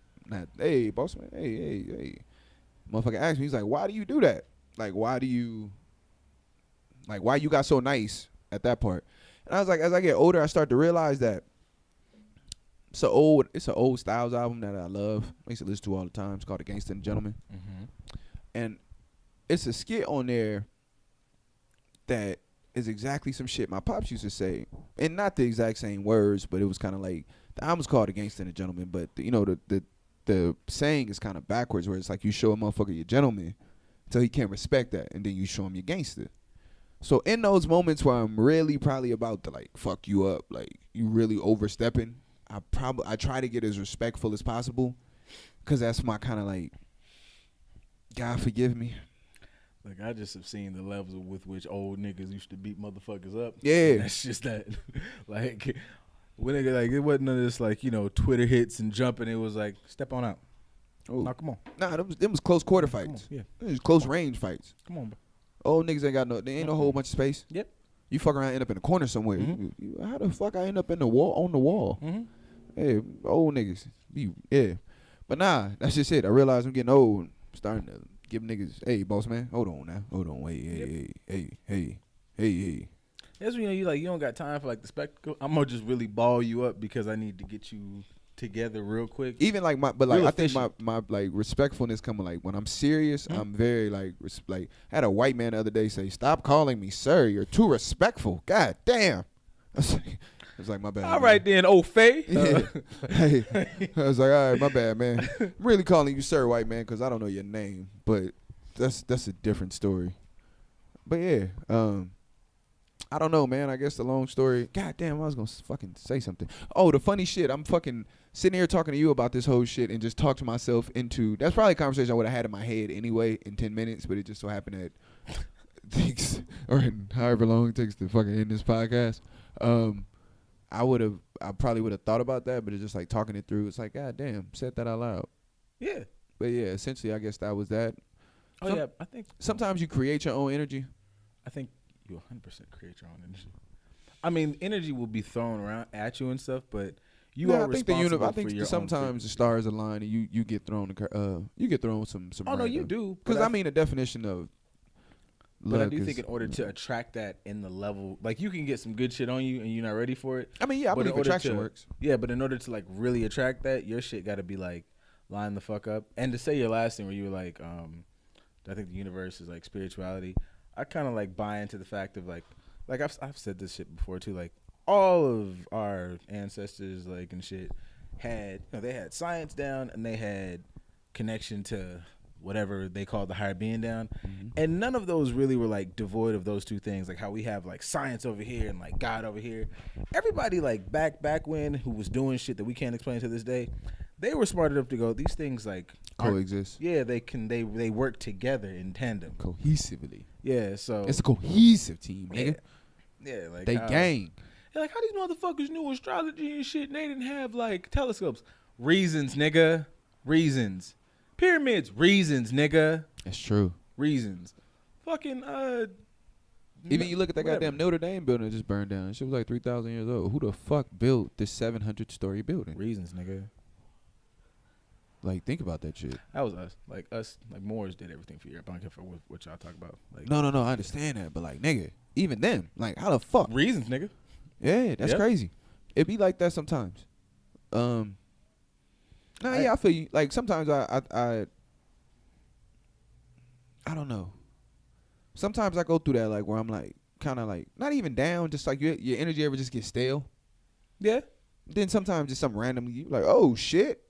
Hey, boss man. Hey. Motherfucker asked me, he's like, why do you do that? Like, why you got so nice at that part? And I was like, as I get older, I start to realize that it's an old Styles album that I love. I used to listen to all the time. It's called The Gangsta and the Gentleman. Mm-hmm. And it's a skit on there that is exactly some shit my pops used to say. And not the exact same words, but it was kind of like, the album's called The Gangsta and the Gentleman, but the saying is kind of backwards, where it's like you show a motherfucker your gentleman until he can't respect that, and then you show him your gangster. So in those moments where I'm really probably about to like fuck you up, like you really overstepping, I try to get as respectful as possible, because that's my kind of like, God forgive me. Like, I just have seen the levels with which old niggas used to beat motherfuckers up. Yeah. That's just that. Like, when nigga, like, it wasn't none of this, like, you know, Twitter hits and jumping. It was like, step on out. Oh. Nah, come on. Nah, them was close quarter fights. Yeah. It was close range fights. Come on, bro. Old niggas they ain't no whole bunch of space. Yep. You fuck around, end up in a corner somewhere. Mm-hmm. How the fuck I end up on the wall? Mm-hmm. Hey, old niggas. Yeah. But nah, that's just it. I realize I'm getting old. Starting to give niggas, hey, boss man, hold on now. Hold on. Hey. That's when you don't got time for like the spectacle. I'm gonna just really ball you up because I need to get you together real quick. Even like I think my like respectfulness coming like when I'm serious, I'm very like I had a white man the other day say, "Stop calling me sir. You're too respectful." God damn. It's like, my bad. All right then, old Faye. Yeah. Hey, I was like, all right, my bad, man. I'm really calling you sir, white man, because I don't know your name, but that's a different story. But yeah, I don't know, man. I guess the long story. God damn, I was gonna fucking say something. Oh, the funny shit. I'm fucking sitting here talking to you about this whole shit and just talk to myself into. That's probably a conversation I would have had in my head anyway in 10 minutes, but it just so happened that things, or in however long it takes to fucking end this podcast. I probably would have thought about that, but it's just like talking it through. It's like, God damn, said that out loud. Yeah. But yeah, essentially, I guess that was that. Yeah, I think sometimes you create your own energy. I think you 100% create your own energy. I mean, energy will be thrown around at you and stuff, but you are responsible for your sometimes the stars align and you get thrown. You get thrown some. Oh no, you do. Because I mean, the definition of. But I do think in order to attract that in the level, like you can get some good shit on you and you're not ready for it. I mean, yeah, I believe attraction works. Yeah, but in order to like really attract that, your shit got to be like line the fuck up. And to say your last thing where you were like, I think the universe is like spirituality. I kind of like buy into the fact of like I've said this shit before too. Like all of our ancestors like and shit had, they had science down and they had connection to whatever they called the higher being down. Mm-hmm. And none of those really were like devoid of those two things, like how we have like science over here and like God over here. Everybody like back when who was doing shit that we can't explain to this day, they were smart enough to go, these things like coexist. Yeah, they work together in tandem. Cohesively. Yeah, so it's a cohesive team, nigga. Yeah, like they gang. Yeah, like how these motherfuckers knew astrology and shit and they didn't have like telescopes. Reasons, nigga. Reasons. Pyramids, reasons, nigga. That's true. Reasons. Fucking Even you look at that goddamn Notre Dame building that just burned down. Shit was like 3,000 years old. Who the fuck built this 700-story building? Reasons, nigga. Like, think about that shit. That was us. Like Moors did everything for Europe. I don't care for what y'all talk about. Like, No, I understand that, but like, nigga, even them, like, how the fuck? Reasons, nigga. Yeah, that's crazy. It be like that sometimes. Yeah, I feel you. Like sometimes I don't know. Sometimes I go through that like where I'm like kind of like not even down, just like your energy ever just gets stale. Yeah. Then sometimes just something randomly you like, oh shit,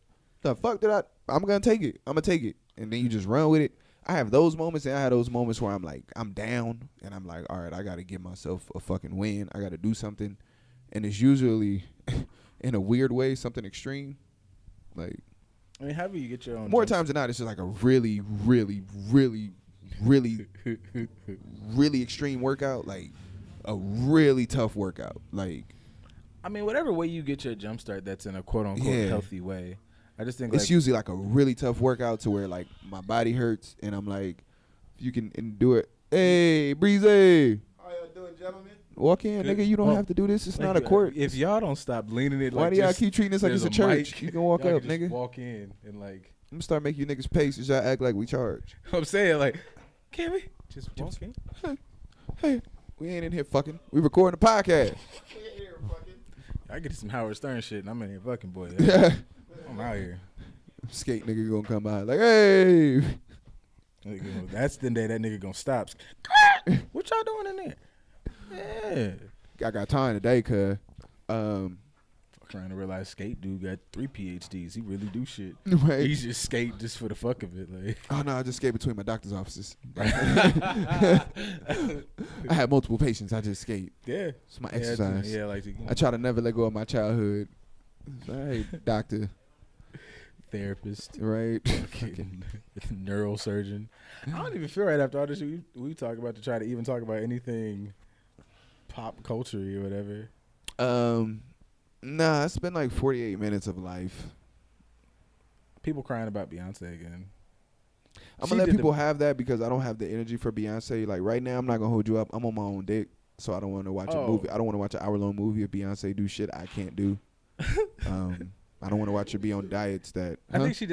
the fuck did I'm gonna take it. And then you just run with it. I have those moments and I have those moments where I'm like I'm down and I'm like, all right, I gotta give myself a fucking win. I gotta do something, and it's usually in a weird way something extreme. Like, I mean, how do you get your own? More times than not, it's just like a really, really, really, really, really extreme workout. Like a really tough workout. Like, I mean, whatever way you get your jump start, that's in a quote unquote healthy way. I just think it's usually like a really tough workout to where like my body hurts and I'm like, if you can do it. Hey, Breezy. How y'all doing, gentlemen? Walk in, nigga. You don't have to do this. It's not a court. If y'all don't stop leaning it, why do y'all keep treating this like it's a church? Mic. You can walk up, nigga. Walk in and like. I'm gonna start making you niggas pay since y'all act like we charge. I'm saying like, can we just walk in? Hey, we ain't in here fucking. We recording a podcast. I get some Howard Stern shit and I'm in here fucking, boy. I'm out here. Skate nigga gonna come by like, hey. That's the day that nigga gonna stop. What y'all doing in there? Yeah. I got time today, cuz. Trying to realize skate dude got 3 PhDs. He really do shit. Right. He's just skate just for the fuck of it. Like. Oh no, I just skate between my doctor's offices. I have multiple patients. I just skate. Yeah. It's my exercise. Yeah, like I try to never let go of my childhood. Hey, doctor. Therapist. Right. Fucking neurosurgeon. I don't even feel right after all this shit we talk about to try to even talk about anything pop culture or whatever. Nah, it's been like 48 minutes of life. People crying about Beyonce again. I'm gonna let people have that because I don't have the energy for Beyonce. Like right now, I'm not gonna hold you up. I'm on my own dick, so I don't want to watch a movie. I don't want to watch an hour-long movie of Beyonce do shit I can't do. I don't want to watch her be on diets that. I think she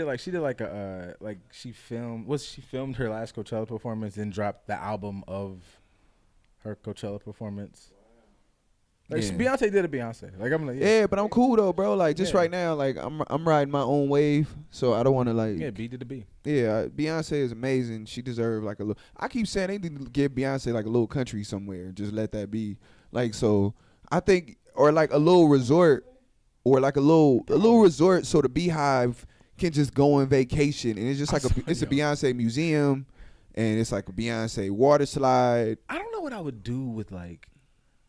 filmed her last Coachella performance and dropped the album of her Coachella performance. Like Beyonce did a Beyonce. Like I'm like yeah, but I'm cool though, bro. Like just right now, like I'm riding my own wave, so I don't want to like B to the B. Yeah, Beyonce is amazing. She deserves like a little. I keep saying they need to give Beyonce like a little country somewhere and just let that be. Like so, I think or like a little resort. Or like a little resort, so the Beehive can just go on vacation, and it's just like it's a Beyonce museum, and it's like a Beyonce water slide. I don't know what I would do with like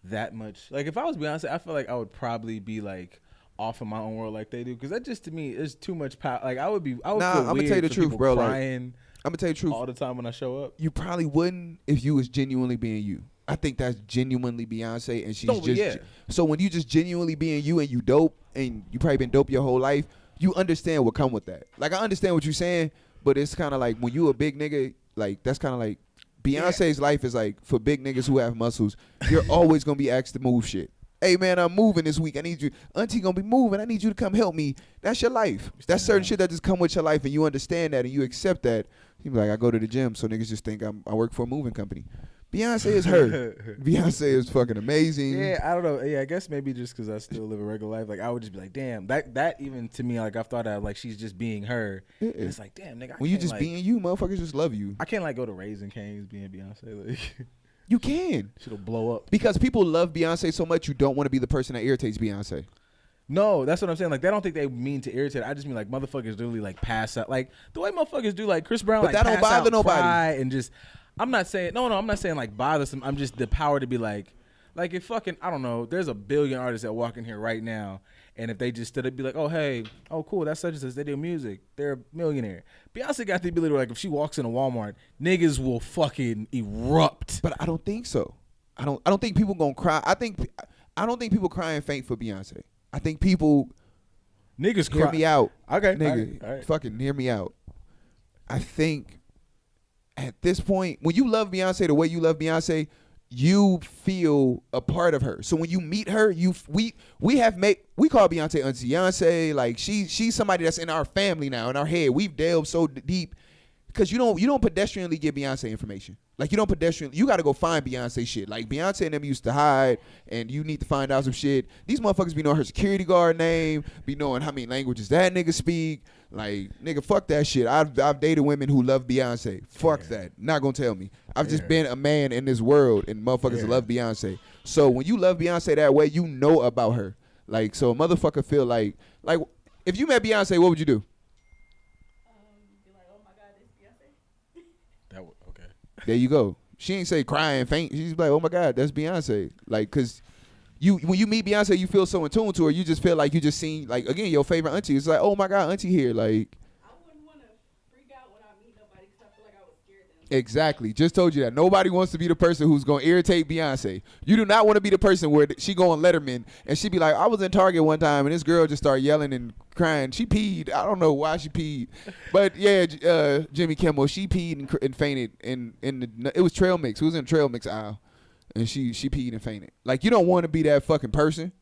that much. Like if I was Beyonce, I feel like I would probably be like off in my own world like they do, because that just to me is too much power. Like I would feel I'm gonna tell you the truth, bro. Crying I'm gonna tell you the truth all the time when I show up. You probably wouldn't if you was genuinely being you. I think that's genuinely Beyonce, and she's so when you just genuinely being you and you dope, and you probably been dope your whole life, you understand what come with that. Like I understand what you're saying, but it's kind of like when you a big nigga, like that's kind of like Beyonce's life is like for big niggas who have muscles. You're always gonna be asked to move shit. Hey man, I'm moving this week. I need you. Auntie gonna be moving. I need you to come help me. That's your life. That's certain shit that just come with your life, and you understand that and you accept that. You be like, I go to the gym, so niggas just think I work for a moving company. Beyonce is her. Beyonce is fucking amazing. Yeah, I don't know. Yeah, I guess maybe just because I still live a regular life, like I would just be like, damn, that even to me, like I've thought of like she's just being her. Yeah. And it's like, damn, nigga. When you just being you, motherfuckers just love you. I can't like go to Raising Cane's being Beyonce. Like you can. Shit'll blow up because people love Beyonce so much. You don't want to be the person that irritates Beyonce. No, that's what I'm saying. Like, they don't think they mean to irritate. I just mean like motherfuckers literally like pass out, like the way motherfuckers do like Chris Brown. But like, that don't bother nobody. And just. I'm not saying I'm not saying like bothersome. I'm just the power to be like if fucking I don't know. There's a billion artists that walk in here right now, and if they just stood up, be like, oh hey, oh cool, that's such and such. They do music. They're a millionaire. Beyonce got the ability to, like if she walks into Walmart, niggas will fucking erupt. But I don't think so. I don't think people gonna cry. I don't think people cry and faint for Beyonce. I think people niggas hear cry. me out. Okay, nigga, all right. Fucking hear me out. I think. At this point, when you love Beyonce the way you love Beyonce, you feel a part of her. So when you meet her, we call Beyonce Auntie. Beyonce, like she's somebody that's in our family now, in our head. We've delved so deep because you don't pedestrianly get Beyonce information. Like you got to go find Beyonce shit. Like Beyonce and them used to hide, and you need to find out some shit. These motherfuckers be knowing her security guard name, be knowing how many languages that nigga speak. Like, nigga, fuck that shit. I've dated women who love Beyonce. Fuck that. Not gonna tell me. I've just been a man in this world, and motherfuckers love Beyonce. So when you love Beyonce that way, you know about her. Like, so a motherfucker feel like if you met Beyonce, what would you do? Be like, oh my God, this Beyonce. That would, okay. There you go. She ain't say cry and faint. She's like, oh my God, that's Beyonce. Like, cause when you meet Beyonce, you feel so in tune to her. You just feel like you just seen, like, again, your favorite auntie. It's like, oh my God, auntie here. Like, I wouldn't want to freak out when I meet nobody because I feel like I would scare them. exactly. Just told you that. Nobody wants to be the person who's going to irritate Beyonce. You do not want to be the person where she go on Letterman and she be like, I was in Target one time and this girl just started yelling and crying. She peed. I don't know why she peed. But yeah, Jimmy Kimmel, she peed and fainted it was trail mix. It was in the trail mix aisle. And she peed and fainted. Like, you don't want to be that fucking person.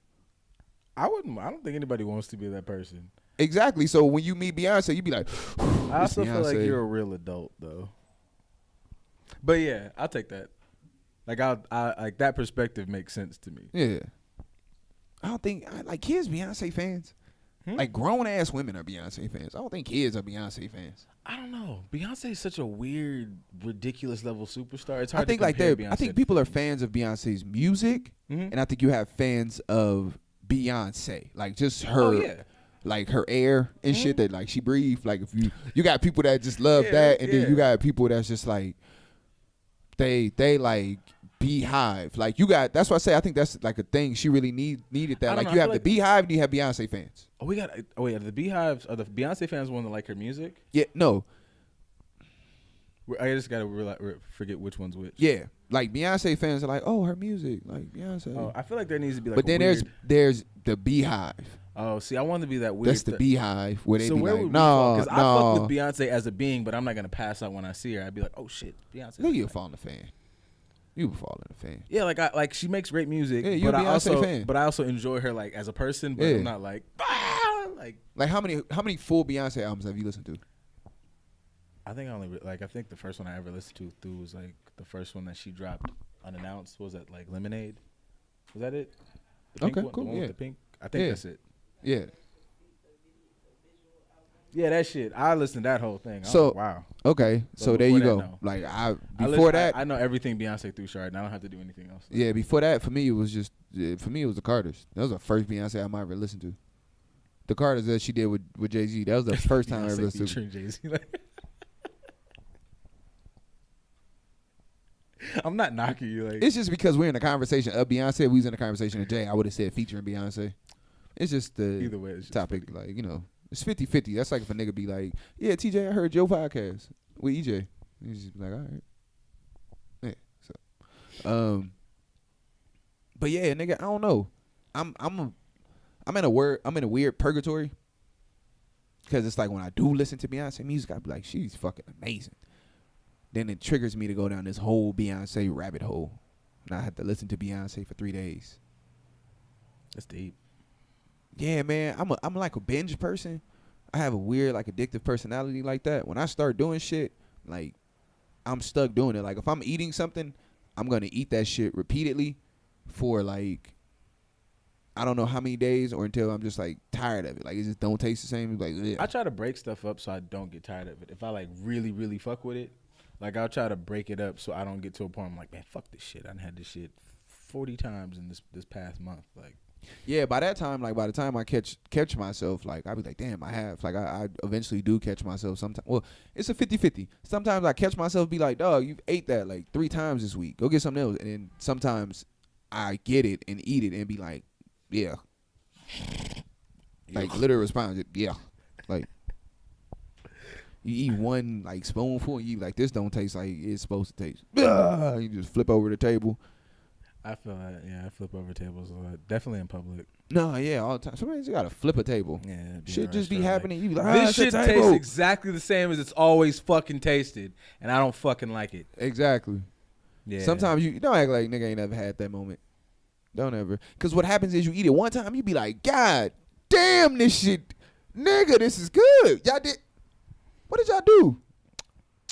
I don't think anybody wants to be that person. Exactly. So when you meet Beyonce, you be like, I also feel like Beyonce. you're a real adult though. But yeah, I'll take that. Like I like that perspective makes sense to me. Yeah. I don't think like kids Beyonce fans. Like grown ass women are Beyonce fans. I don't think kids are Beyonce fans. I don't know. Beyonce is such a weird, ridiculous level superstar. It's hard I think to like compare I Beyonce think to people are fans of Beyonce's music, Mhm. and I think you have fans of Beyonce, like just her, like her air and shit that like she breathe. Like if you got people that just love that, and then you got people that's just like they like Beehive. Like you got. That's why I say I think that's like a thing she really needed that. I don't Like know, you I have feel the like- Beehive, and you have Beyonce fans. Oh, we got. Oh wait, are the Beehives? Are the Beyonce fans one that like her music? Yeah, no, I just gotta forget which one's which. yeah. Like Beyonce fans are like, oh, her music, like Beyonce. Oh, I feel like there needs to be like. but then there's the Beehive. Oh, see, I want to be that weird. That's the Beehive where they So be where like, would no, Because I fuck with Beyonce as a being, but I'm not gonna pass out when I see her. I'd be like, oh shit, Beyonce. No, you'll fall in the fan. You will fall in the fan. Yeah, like she makes great music. Yeah, you're but a Beyonce fan. But I also enjoy her like as a person. But Yeah. I'm not like Like how many full Beyonce albums have you listened to? I think I only I think the first one I ever listened to through was like the first one that she dropped unannounced. Was that like Lemonade? Was that it? The pink Okay, one, cool, The one yeah. with the pink. I think Yeah. that's it. Yeah. Yeah, that shit. I listened to that whole thing. I was So like, wow. Okay, But so there before you that, go. no. Like I before that, I know everything Beyonce through Shard, and I don't have to do anything else. yeah, before that for me it was just the Carters. That was the first Beyonce album I ever listened to. The Carters that she did with Jay-Z. That was the first time I ever listened to. featuring Jay-Z. I'm not knocking you. Like It's just because we're in a conversation of Beyonce. If we was in a conversation of Jay, I would have said featuring Beyonce. It's just the either way, it's just topic, funny. like, you know, it's 50-50. That's like if a nigga be like, yeah, TJ, I heard your podcast with EJ. You just be like, all right. Yeah. So but yeah, nigga, I don't know. I'm in a weird purgatory. Cause it's like when I do listen to Beyonce music, I be like, she's fucking amazing. Then it triggers me to go down this whole Beyonce rabbit hole. And I had to listen to Beyonce for 3 days. That's deep. Yeah, man, I'm like a binge person. I have a weird, like, addictive personality like that. When I start doing shit, like, I'm stuck doing it. Like, if I'm eating something, I'm gonna eat that shit repeatedly for like, I don't know how many days, or until I'm just like tired of it. Like, it just don't taste the same. Like, ugh. I try to break stuff up so I don't get tired of it. If I like really, really fuck with it, like I'll try to break it up so I don't get to a point where I'm like, man, fuck this shit. I done had this shit 40 times in this past month. Like, Yeah, by that time, like by the time I catch myself, like I be like, damn, I have. Like I eventually do catch myself sometimes. Well, it's a 50-50. Sometimes I catch myself be like, dog, you've ate that like 3 times this week. Go get something else. And then sometimes I get it and eat it and be like, yeah. Like literal response, yeah. Like you eat one like spoonful and you be like, this don't taste like it's supposed to taste. You just flip over the table. I feel that. Yeah, I flip over tables a lot. Definitely in public. No, yeah, all the time. Sometimes you gotta flip a table. Yeah, be in a Shit just be restaurant, happening. You be like, This it's a shit table. tastes exactly the same as it's always fucking tasted, and I don't fucking like it. Exactly. Yeah. Sometimes you don't act like nigga ain't never had that moment. Don't ever. Because what happens is you eat it one time, you be like, God damn, this shit, nigga, this is good. Y'all did, what did y'all do?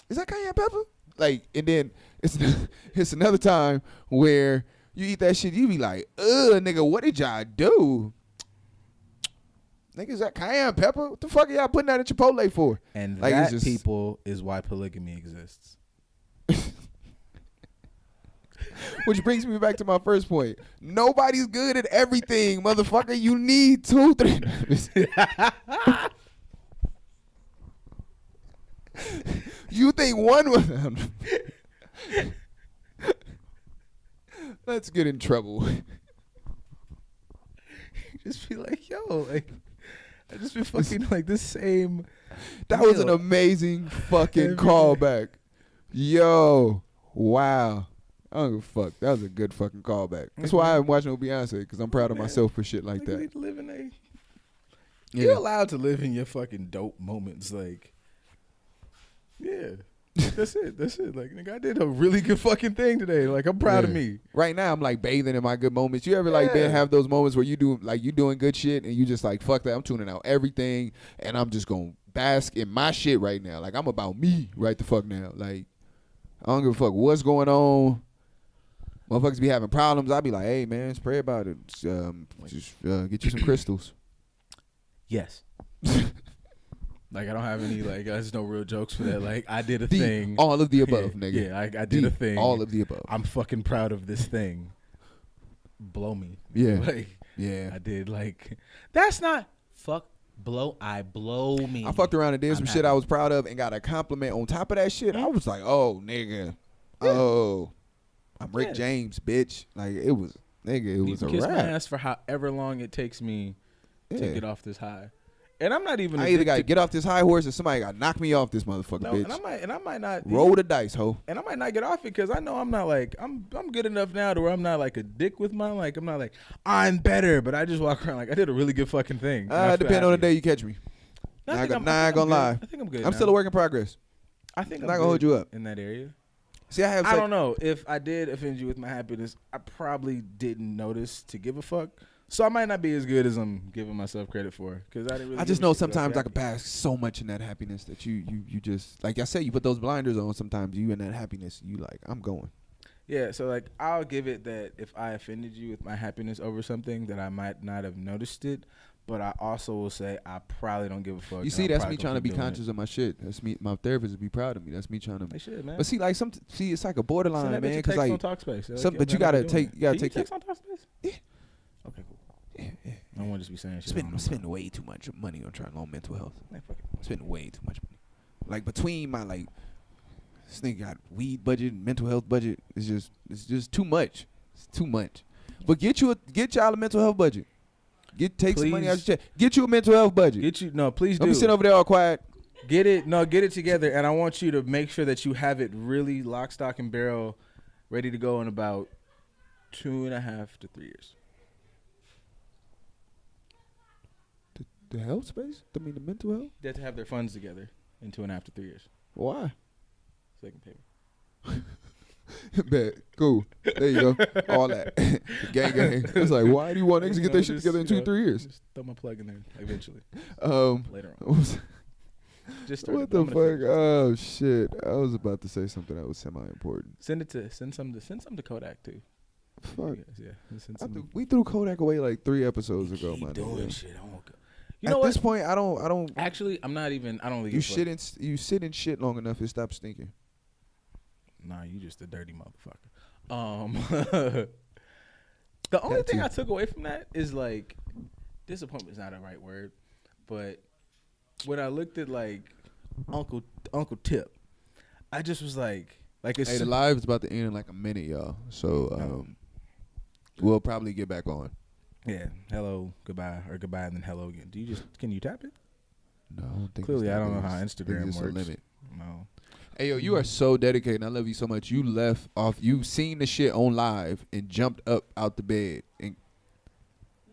Is that cayenne pepper? Like, and then it's another time where you eat that shit, you be like, nigga, what did y'all do? Nigga, is that cayenne pepper? What the fuck are y'all putting that in Chipotle for? And like, that, people, is why polygamy exists. Which brings me back to my first point. Nobody's good at everything, motherfucker. You need 2, 3. You think one was... Let's get in trouble. Just be like, yo, like, I just been fucking like this same. That was an amazing fucking callback. Yo, wow. I don't give a fuck. That was a good fucking callback. That's why I'm watching no Beyonce, because I'm proud of myself for shit like that. You're allowed to live in your fucking dope moments. Like, yeah. That's it. Like, nigga, I did a really good fucking thing today. Like, I'm proud of me. Right now, I'm like bathing in my good moments. You ever like have those moments where you doing good shit and you just like, fuck that, I'm tuning out everything and I'm just gonna bask in my shit right now. Like, I'm about me right the fuck now. Like, I don't give a fuck what's going on. Motherfuckers be having problems. I be like, hey man, just pray about it. Just get you some crystals. Yes. Like, I don't have any, like, there's no real jokes for that. Like, I did a thing. All of the above, nigga. Yeah, I did a thing. All of the above. I'm fucking proud of this thing. Blow me. Yeah. Like, yeah. I did, like, that's not, blow me. I fucked around and did some shit I was proud of and got a compliment on top of that shit. I was like, oh, nigga. Yeah. Oh, I'm Rick James, bitch. Like, it was a kiss rap. my ass for however long it takes me to get off this high. And I'm not even. I either got to get off this high horse or somebody got to knock me off this motherfucker, bitch. And I might not roll the dice, ho. And I might not get off it because I know I'm not like I'm good enough now to where I'm not like a dick with mine. Like, I'm not like I'm better, but I just walk around like I did a really good fucking thing. Depending on the day you catch me. I ain't gonna lie. I think I'm good. I'm still a work in progress. I think I'm not gonna hold you up in that area. See, I don't know if I did offend you with my happiness. I probably didn't notice to give a fuck. So I might not be as good as I'm giving myself credit for, because I didn't really. I just know sometimes I can bask so much in that happiness that you just, like I said, you put those blinders on. Sometimes you in that happiness, you like, I'm going. Yeah, so like I'll give it that if I offended you with my happiness over something, that I might not have noticed it, but I also will say I probably don't give a fuck. You see, that's me trying to be conscious of my shit. That's me. My therapist would be proud of me. That's me trying to. They should, man. But see, like it's like a borderline, man. Because like, on Talkspace. but you gotta take. You gotta take. Text on Talkspace? Yeah. Okay, cool. Yeah. I don't want to just be saying shit. Spending way too much money on trying on mental health. Spending way too much money. Like between my like, this nigga got weed budget, mental health budget. It's just too much. It's too much. But get y'all a mental health budget. Take some money out your check. Get you a mental health budget. Please do. Don't be sitting over there all quiet. Get it together, and I want you to make sure that you have it really lock, stock, and barrel, ready to go in about 2.5 to 3 years. The health space? I mean, the mental health? They have to have their funds together in 2.5 to 3 years. Why? So they can pay me. Bet. Cool. There you go. All that. Gang. It's like, why do you want niggas to get their shit together in 2 to 3 years? Just throw my plug in there eventually. Later on. What the fuck? Oh shit! I was about to say something that was semi-important. Send some to Kodak too. Fuck. Yeah. We threw Kodak away like 3 episodes ago, man. Doing shit. At this point, I don't. Actually, I'm not even. I don't think you sit in shit long enough, it stops stinking. Nah, you just a dirty motherfucker. The only thing I took away from that is like, disappointment is not a right word, but when I looked at like Uncle Tip, I just was like it's. Hey, the live is about to end in like a minute, y'all. So we'll probably get back on. Yeah. Hello, goodbye, or goodbye and then hello again. Can you tap it? No, I don't think. Clearly, I don't know how Instagram works. A limit. No. Hey yo, you are so dedicated. I love you so much. You left off. You seen the shit on live and jumped up out the bed. And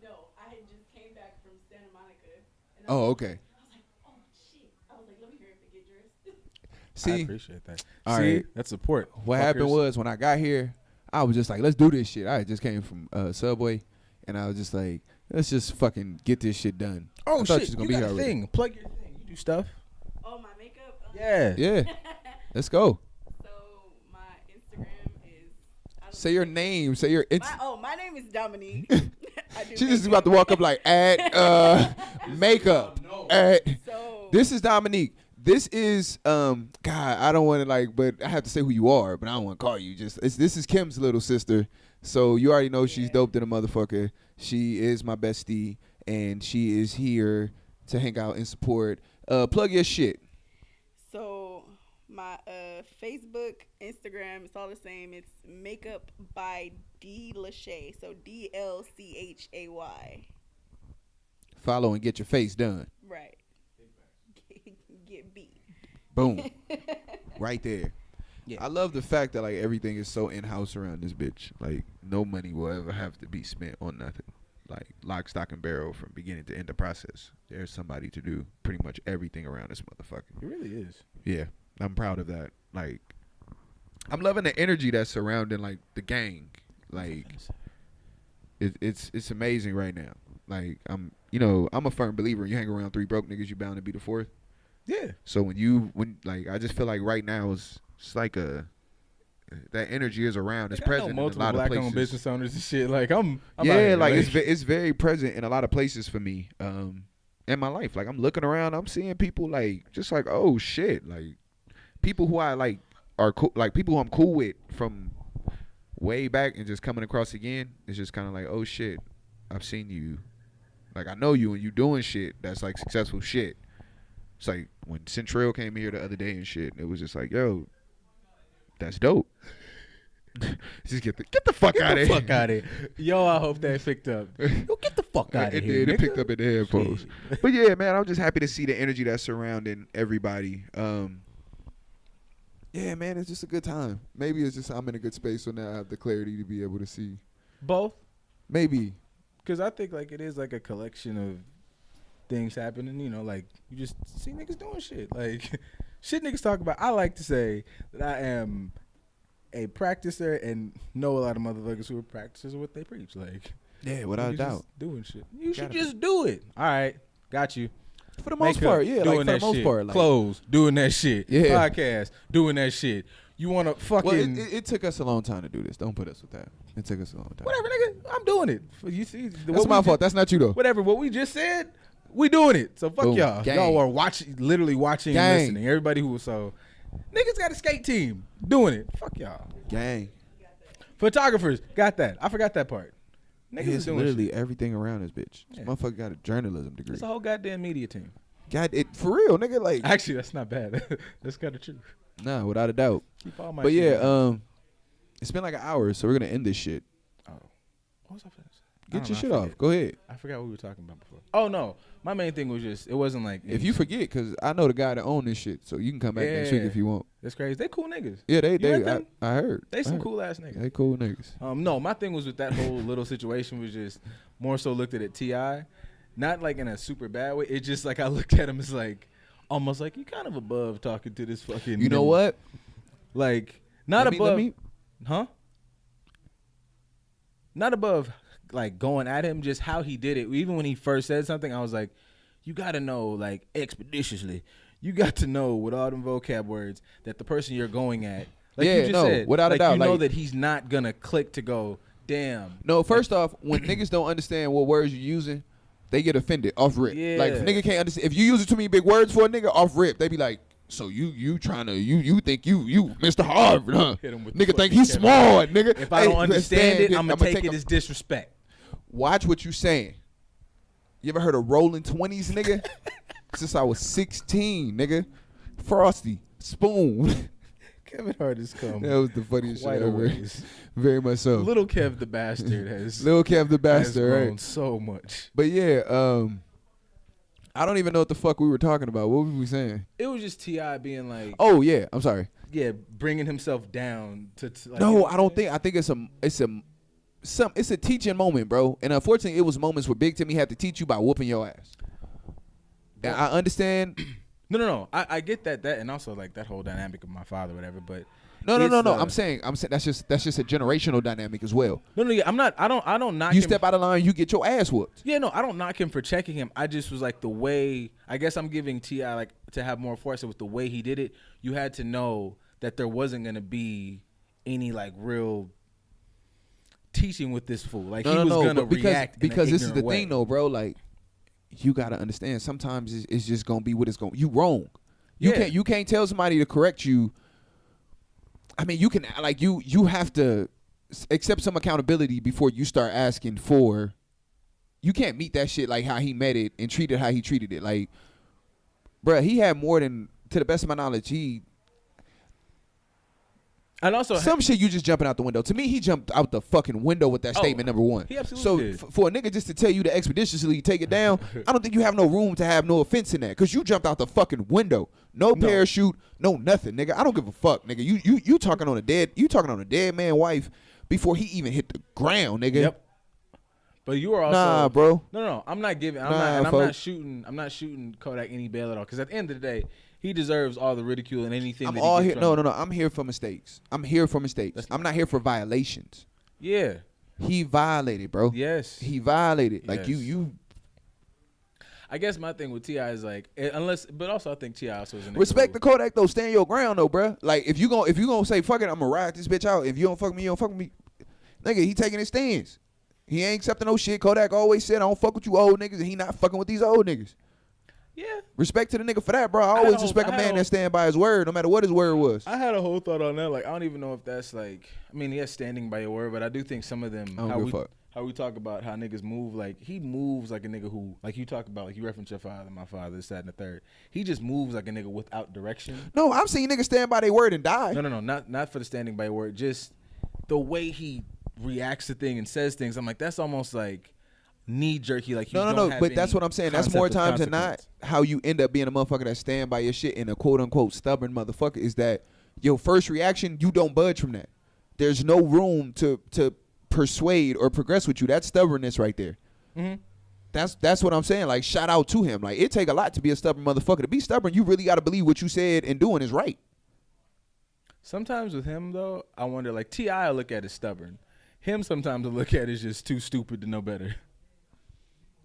no, I had just came back from Santa Monica. And okay. I was like, oh shit. I was like, let me hear if it get dressed. See, I appreciate that. all See, right. that's support. What happened was when I got here, I was just like, let's do this shit. I just came from Subway, and I was just like, let's just fucking get this shit done. Oh, I thought shit. you was gonna You be got here a already. thing. Plug your thing. You do stuff. Oh, my makeup. Yeah. Yeah, let's go. So my Instagram is. I don't Say your name. Say your. my name is Dominique. I do She's just makeup. about to walk up like, add makeup. Add. So This is Dominique. This is God, I don't want to like, but I have to say who you are, but I don't want to call you. This is Kim's little sister, so you already know she's dope than a motherfucker. She is my bestie, and she is here to hang out and support. Plug your shit. So my Facebook, Instagram, it's all the same. It's Makeup by D Lachey. So DLCHAY. Follow and get your face done. Right. Get beat. Boom. Right there. Yeah. I love the fact that like everything is so in-house around this bitch. Like no money will ever have to be spent on nothing. Like lock, stock, and barrel from beginning to end the process. There's somebody to do pretty much everything around this motherfucker. It really is. Yeah, I'm proud of that. Like, I'm loving the energy that's surrounding like the gang. Like, it's amazing right now. Like, I'm a firm believer. You hang around three broke niggas, you bound to be the fourth. Yeah. So when I just feel like right now it's like that energy is around. It's present in a multiple lot of places. black-owned business owners and shit. Like I'm out Yeah, here, like it's very present in a lot of places for me. In my life, like I'm looking around, I'm seeing people like just like oh shit, like people who I like are cool, like people who I'm cool with from way back and just coming across again. It's just kind of like oh shit, I've seen you, like I know you and you doing shit that's like successful shit. It's like when Centrail came here the other day and shit, it was just like yo, that's dope. Just get the fuck out of here. Fuck out of here. Yo, I hope that picked up. Yo, get the fuck out of It here. did. It nigga. picked up in the headphones. But yeah, man, I'm just happy to see the energy that's surrounding everybody. Yeah, man, it's just a good time. Maybe it's just I'm in a good space, so now I have the clarity to be able to see. Both. Maybe. Because I think like it is like a collection of things happening. You know, like you just see niggas doing shit. Like shit niggas talk about. I like to say that I am a practicer and know a lot of motherfuckers who are practicers of what they preach. Like Yeah, without a niggas doubt. just doing shit. You should Gotta just do it. All right, got you. For the most Makeup, part, yeah. doing Like for that the most shit. part, like, Clothes, doing that shit. Yeah. Podcast, doing that shit. You want to fucking well, it took us a long time to do this. Don't put us with that. It took us a long time. whatever, nigga. I'm doing it. You see, That's my fault. That's not you though. Whatever. What we just said, we doing it. So fuck Boom. y'all. Gang. Y'all are watching, literally watching Gang. and listening. Everybody who was so niggas got a skate team doing it. Fuck y'all. Gang. Photographers got that. I forgot that part. Niggas is It's doing literally shit. everything around this bitch. This Yeah. motherfucker got a journalism degree. It's a whole goddamn media team. God, it for real, nigga. Like, Actually, that's not bad. That's kind of true. nah, without a doubt. Keep all my. But shit. yeah, it's been like an hour, so we're gonna end this shit. Oh, what was I finna say? I Get don't your know, shit I off. forget. Go ahead. I forgot what we were talking about before. Oh no, my main thing was just it wasn't like If you forget, because I know the guy that owned this shit, so you can come back next week Yeah. if you want. That's crazy. They cool niggas. Yeah, met they them? I heard. They I some heard. cool ass niggas. They cool niggas. No, my thing was with that whole little situation was just more so looked at it T.I. Not like in a super bad way. It just like I looked at him as like almost like you kind of above talking to this fucking. You know what? Like not Let me- above, let me- huh? Not above like going at him. Just how he did it. Even when he first said something, I was like, you got to know like expeditiously. You got to know with all them vocab words that the person you're going at. Like Yeah, you just no, said, without a like, doubt, you know like- that he's not gonna click to go. Damn. No, first off, when niggas don't understand what words you're using, they get offended off rip. Yeah. Like if a nigga can't understand, if you use too many big words for a nigga off rip, they be like, so you trying to you think you Mr. Harvard, huh? Hit him with the Nigga think fucking he's Kevin smart, nigga. If I don't Hey, understand it, I'm gonna take it a- as disrespect. Watch what you saying. You ever heard of rolling 20s, nigga? Since I was 16, nigga. Frosty, Spoon. Kevin Hart has come That was the funniest shit quite a ever. ways. Very much so. Little Kev the bastard has Lil Kev the has bastard, grown right? so much. But yeah, I don't even know what the fuck we were talking about. What were we saying? It was just T.I. being like, Oh yeah, I'm sorry. yeah, bringing himself down to like, No, I don't think. I think it's a teaching moment, bro. And unfortunately, it was moments where Big Timmy had to teach you by whooping your ass. And I understand No. I get that and also like that whole dynamic of my father, whatever. But No. I'm saying that's just a generational dynamic as well. No. Yeah, I'm not. I don't knock. You him. step out of line, you get your ass whooped. Yeah, no, I don't knock him for checking him. I just was like the way. I guess I'm giving T.I. like to have more force with the way he did it. You had to know that there wasn't gonna be any like real teaching with this fool. Like he was gonna react because this is the way. thing though, bro. Like you gotta understand. Sometimes it's just gonna be what it's gonna. You wrong. You can't tell somebody to correct you. I mean, you can like you have to accept some accountability before you start asking for. You can't meet that shit like how he met it and treat it how he treated it. Like, bruh, he had more than, to the best of my knowledge, and also some shit you just jumping out the window. To me, he jumped out the fucking window with that statement, number one. He absolutely did. For a nigga just to tell you to expeditiously take it down, I don't think you have no room to have no offense in that, because you jumped out the fucking window. No parachute, no nothing, nigga. I don't give a fuck, nigga. You talking on a dead man wife before he even hit the ground, nigga. Yep. But you are also nah, bro. No. I'm not giving. I'm not shooting Kodak any bail at all. Because at the end of the day, he deserves all the ridicule and anything. I'm that all he here. gets No. I'm here for mistakes. I'm not here for violations. Yeah. He violated, bro. Yes. He violated. Yes. Like you. I guess my thing with T.I. is like, but also I think T.I. also is a nigga Respect the who- Kodak though. Stand your ground though, bro. Like if you gonna say fuck it, I'm gonna ride this bitch out. If you don't fuck me, you don't fuck with me. Nigga, he taking his stance. He ain't accepting no shit. Kodak always said, I don't fuck with you old niggas, and he not fucking with these old niggas. Yeah. Respect to the nigga for that, bro. I always respect a man that stand by his word, no matter what his word was. I had a whole thought on that. Like, I don't even know if that's like, I mean, yes, standing by your word, but I do think some of them, how we talk about how niggas move, like, he moves like a nigga who, like you talk about, like you reference your father, my father, this, that, and the third. He just moves like a nigga without direction. No, I've seen niggas stand by their word and die. No, not for the standing by your word. Just the way he reacts to things and says things. I'm like, that's almost like knee jerky. Like, no. But that's what I'm saying. That's more times than not how you end up being a motherfucker that stand by your shit and a quote unquote stubborn motherfucker is that your first reaction, you don't budge from that. There's no room to persuade or progress with you. That's stubbornness right there. Mm-hmm. That's what I'm saying. Like, shout out to him. Like, it take a lot to be a stubborn motherfucker. To be stubborn, you really got to believe what you said and doing is right. Sometimes with him though, I wonder, like T.I. I look at as stubborn. Him sometimes I look at is just too stupid to know better.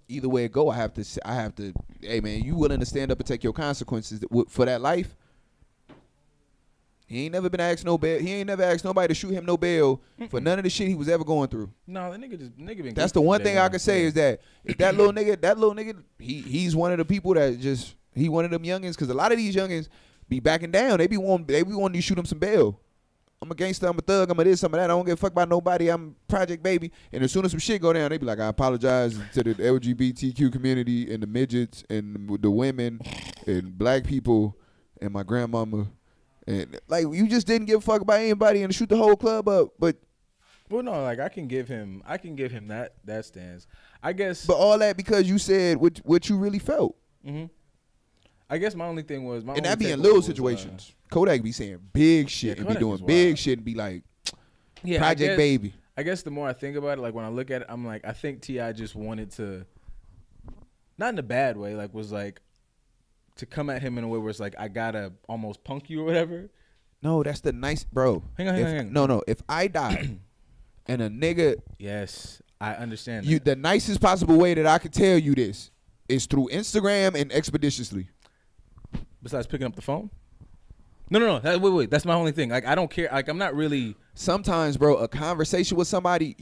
Either way it go, I have to. Hey man, you willing to stand up and take your consequences for that life? He ain't never been asked no bail. He ain't never asked nobody to shoot him no bail for none of the shit he was ever going through. No, that nigga been. That's the one thing I can say is that if that little nigga, he's one of the people that just he one of them youngins, because a lot of these youngins be backing down. They be wanting to shoot him some bail. I'm a gangster, I'm a thug, I'm a this, I'm a that. I don't give a fuck about nobody. I'm Project Baby. And as soon as some shit go down, they be like, I apologize to the LGBTQ community and the midgets and the women and black people and my grandmama. And like, you just didn't give a fuck about anybody and shoot the whole club up. But well, no, like I can give him that stance. I guess. But all that because you said what you really felt. Mm-hmm. I guess my only thing was and that be in little situations. Kodak be saying big shit and be doing big shit and be like, Project Baby. I guess the more I think about it, like when I look at it, I'm like, I think T.I. just wanted to, not in a bad way, like was like, to come at him in a way where it's like, I gotta almost punk you or whatever. No, that's the nice, bro. Hang on. No, if I die and a nigga. Yes, I understand that. The nicest possible way that I could tell you this is through Instagram and expeditiously. Besides picking up the phone? No. Wait. That's my only thing. Like, I don't care. Like, I'm not really. Sometimes, bro, a conversation with somebody,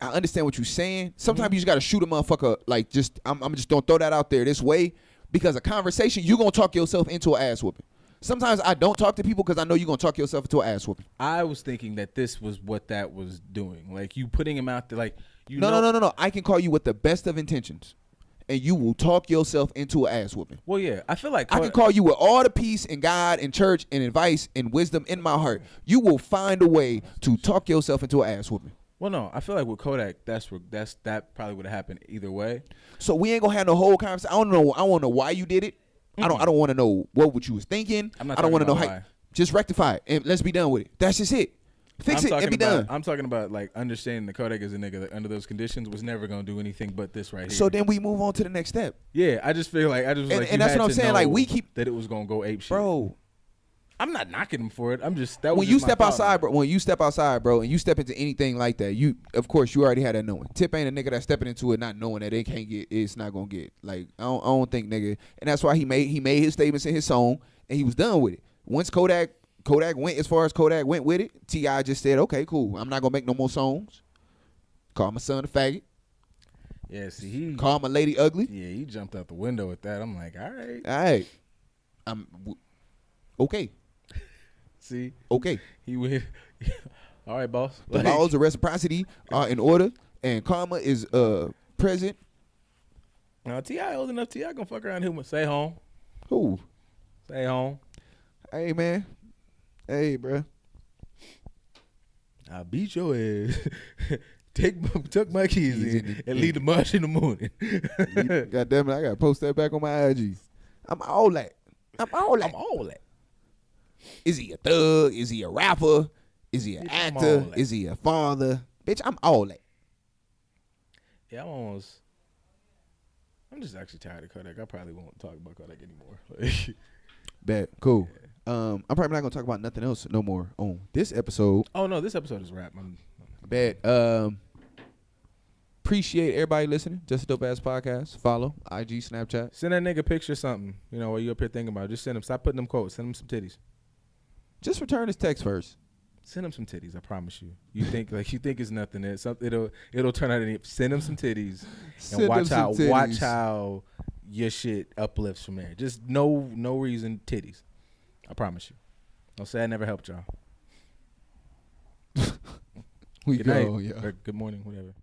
I understand what you're saying. Sometimes you just got to shoot a motherfucker. Like, I'm just don't throw that out there this way. Because a conversation, you're going to talk yourself into an ass whooping. Sometimes I don't talk to people because I know you're going to talk yourself into an ass whooping. I was thinking that this was what that was doing. Like, you putting him out there, like, No. I can call you with the best of intentions. And you will talk yourself into an ass whooping. Well, yeah, I feel like I can call you with all the peace and God and church and advice and wisdom in my heart. You will find a way to talk yourself into an ass whooping. Well, no, I feel like with Kodak, that probably would have happened either way. So we ain't gonna have no whole conversation. I want to know why you did it. Mm-hmm. I don't want to know what you was thinking. I don't want to know how. Just rectify it and let's be done with it. That's just it. Fix it and be done. I'm talking about like understanding that Kodak is a nigga that under those conditions was never gonna do anything but this right here. So then we move on to the next step. Yeah, I just feel like and that's what I'm saying. Like we keep that it was gonna go ape shit, bro. I'm not knocking him for it. I'm just that was when just you my step thought, outside, man. bro. When you step outside, bro, and you step into anything like that, you of course you already had that knowing. Tip ain't a nigga that's stepping into it not knowing that it can't get. It's not gonna get. Like I don't think nigga, and that's why he made his statements in his song, and he was done with it. Once Kodak went as far as Kodak went with it, T.I. just said, okay, cool. I'm not gonna make no more songs. Call my son a faggot. Yeah, see, he call my lady ugly. Yeah, he jumped out the window with that. I'm like, all right, okay. See, okay. He went. All right, boss. The laws of reciprocity are in order, and karma is present. Now T.I. old enough. T.I. gonna fuck around him. Stay home. Who? Stay home. Hey man. Hey, bro. I'll beat your ass. Tuck my keys in and leave the marsh in the morning. God damn it, I gotta post that back on my IG. I'm all that. Is he a thug? Is he a rapper? Is he an actor? Is he a father? Bitch, I'm all that. Yeah, I'm just actually tired of Kodak. I probably won't talk about Kodak anymore. Bet. Cool. Yeah. I'm probably not gonna talk about nothing else no more on this episode. Oh no, this episode is wrap. Bet. Appreciate everybody listening. Just a Dope Ass Podcast. Follow IG, Snapchat. Send that nigga picture something. You know, while you up here thinking about it. Just send him. Stop putting them quotes. Send him some titties. Just return his text first. Send him some titties. I promise you. You think it's nothing. It'll turn out. Send him some titties and watch how your shit uplifts from there. Just no reason titties. I promise you. Don't say I never helped y'all. We Good go. night, Yeah. or good morning, whatever.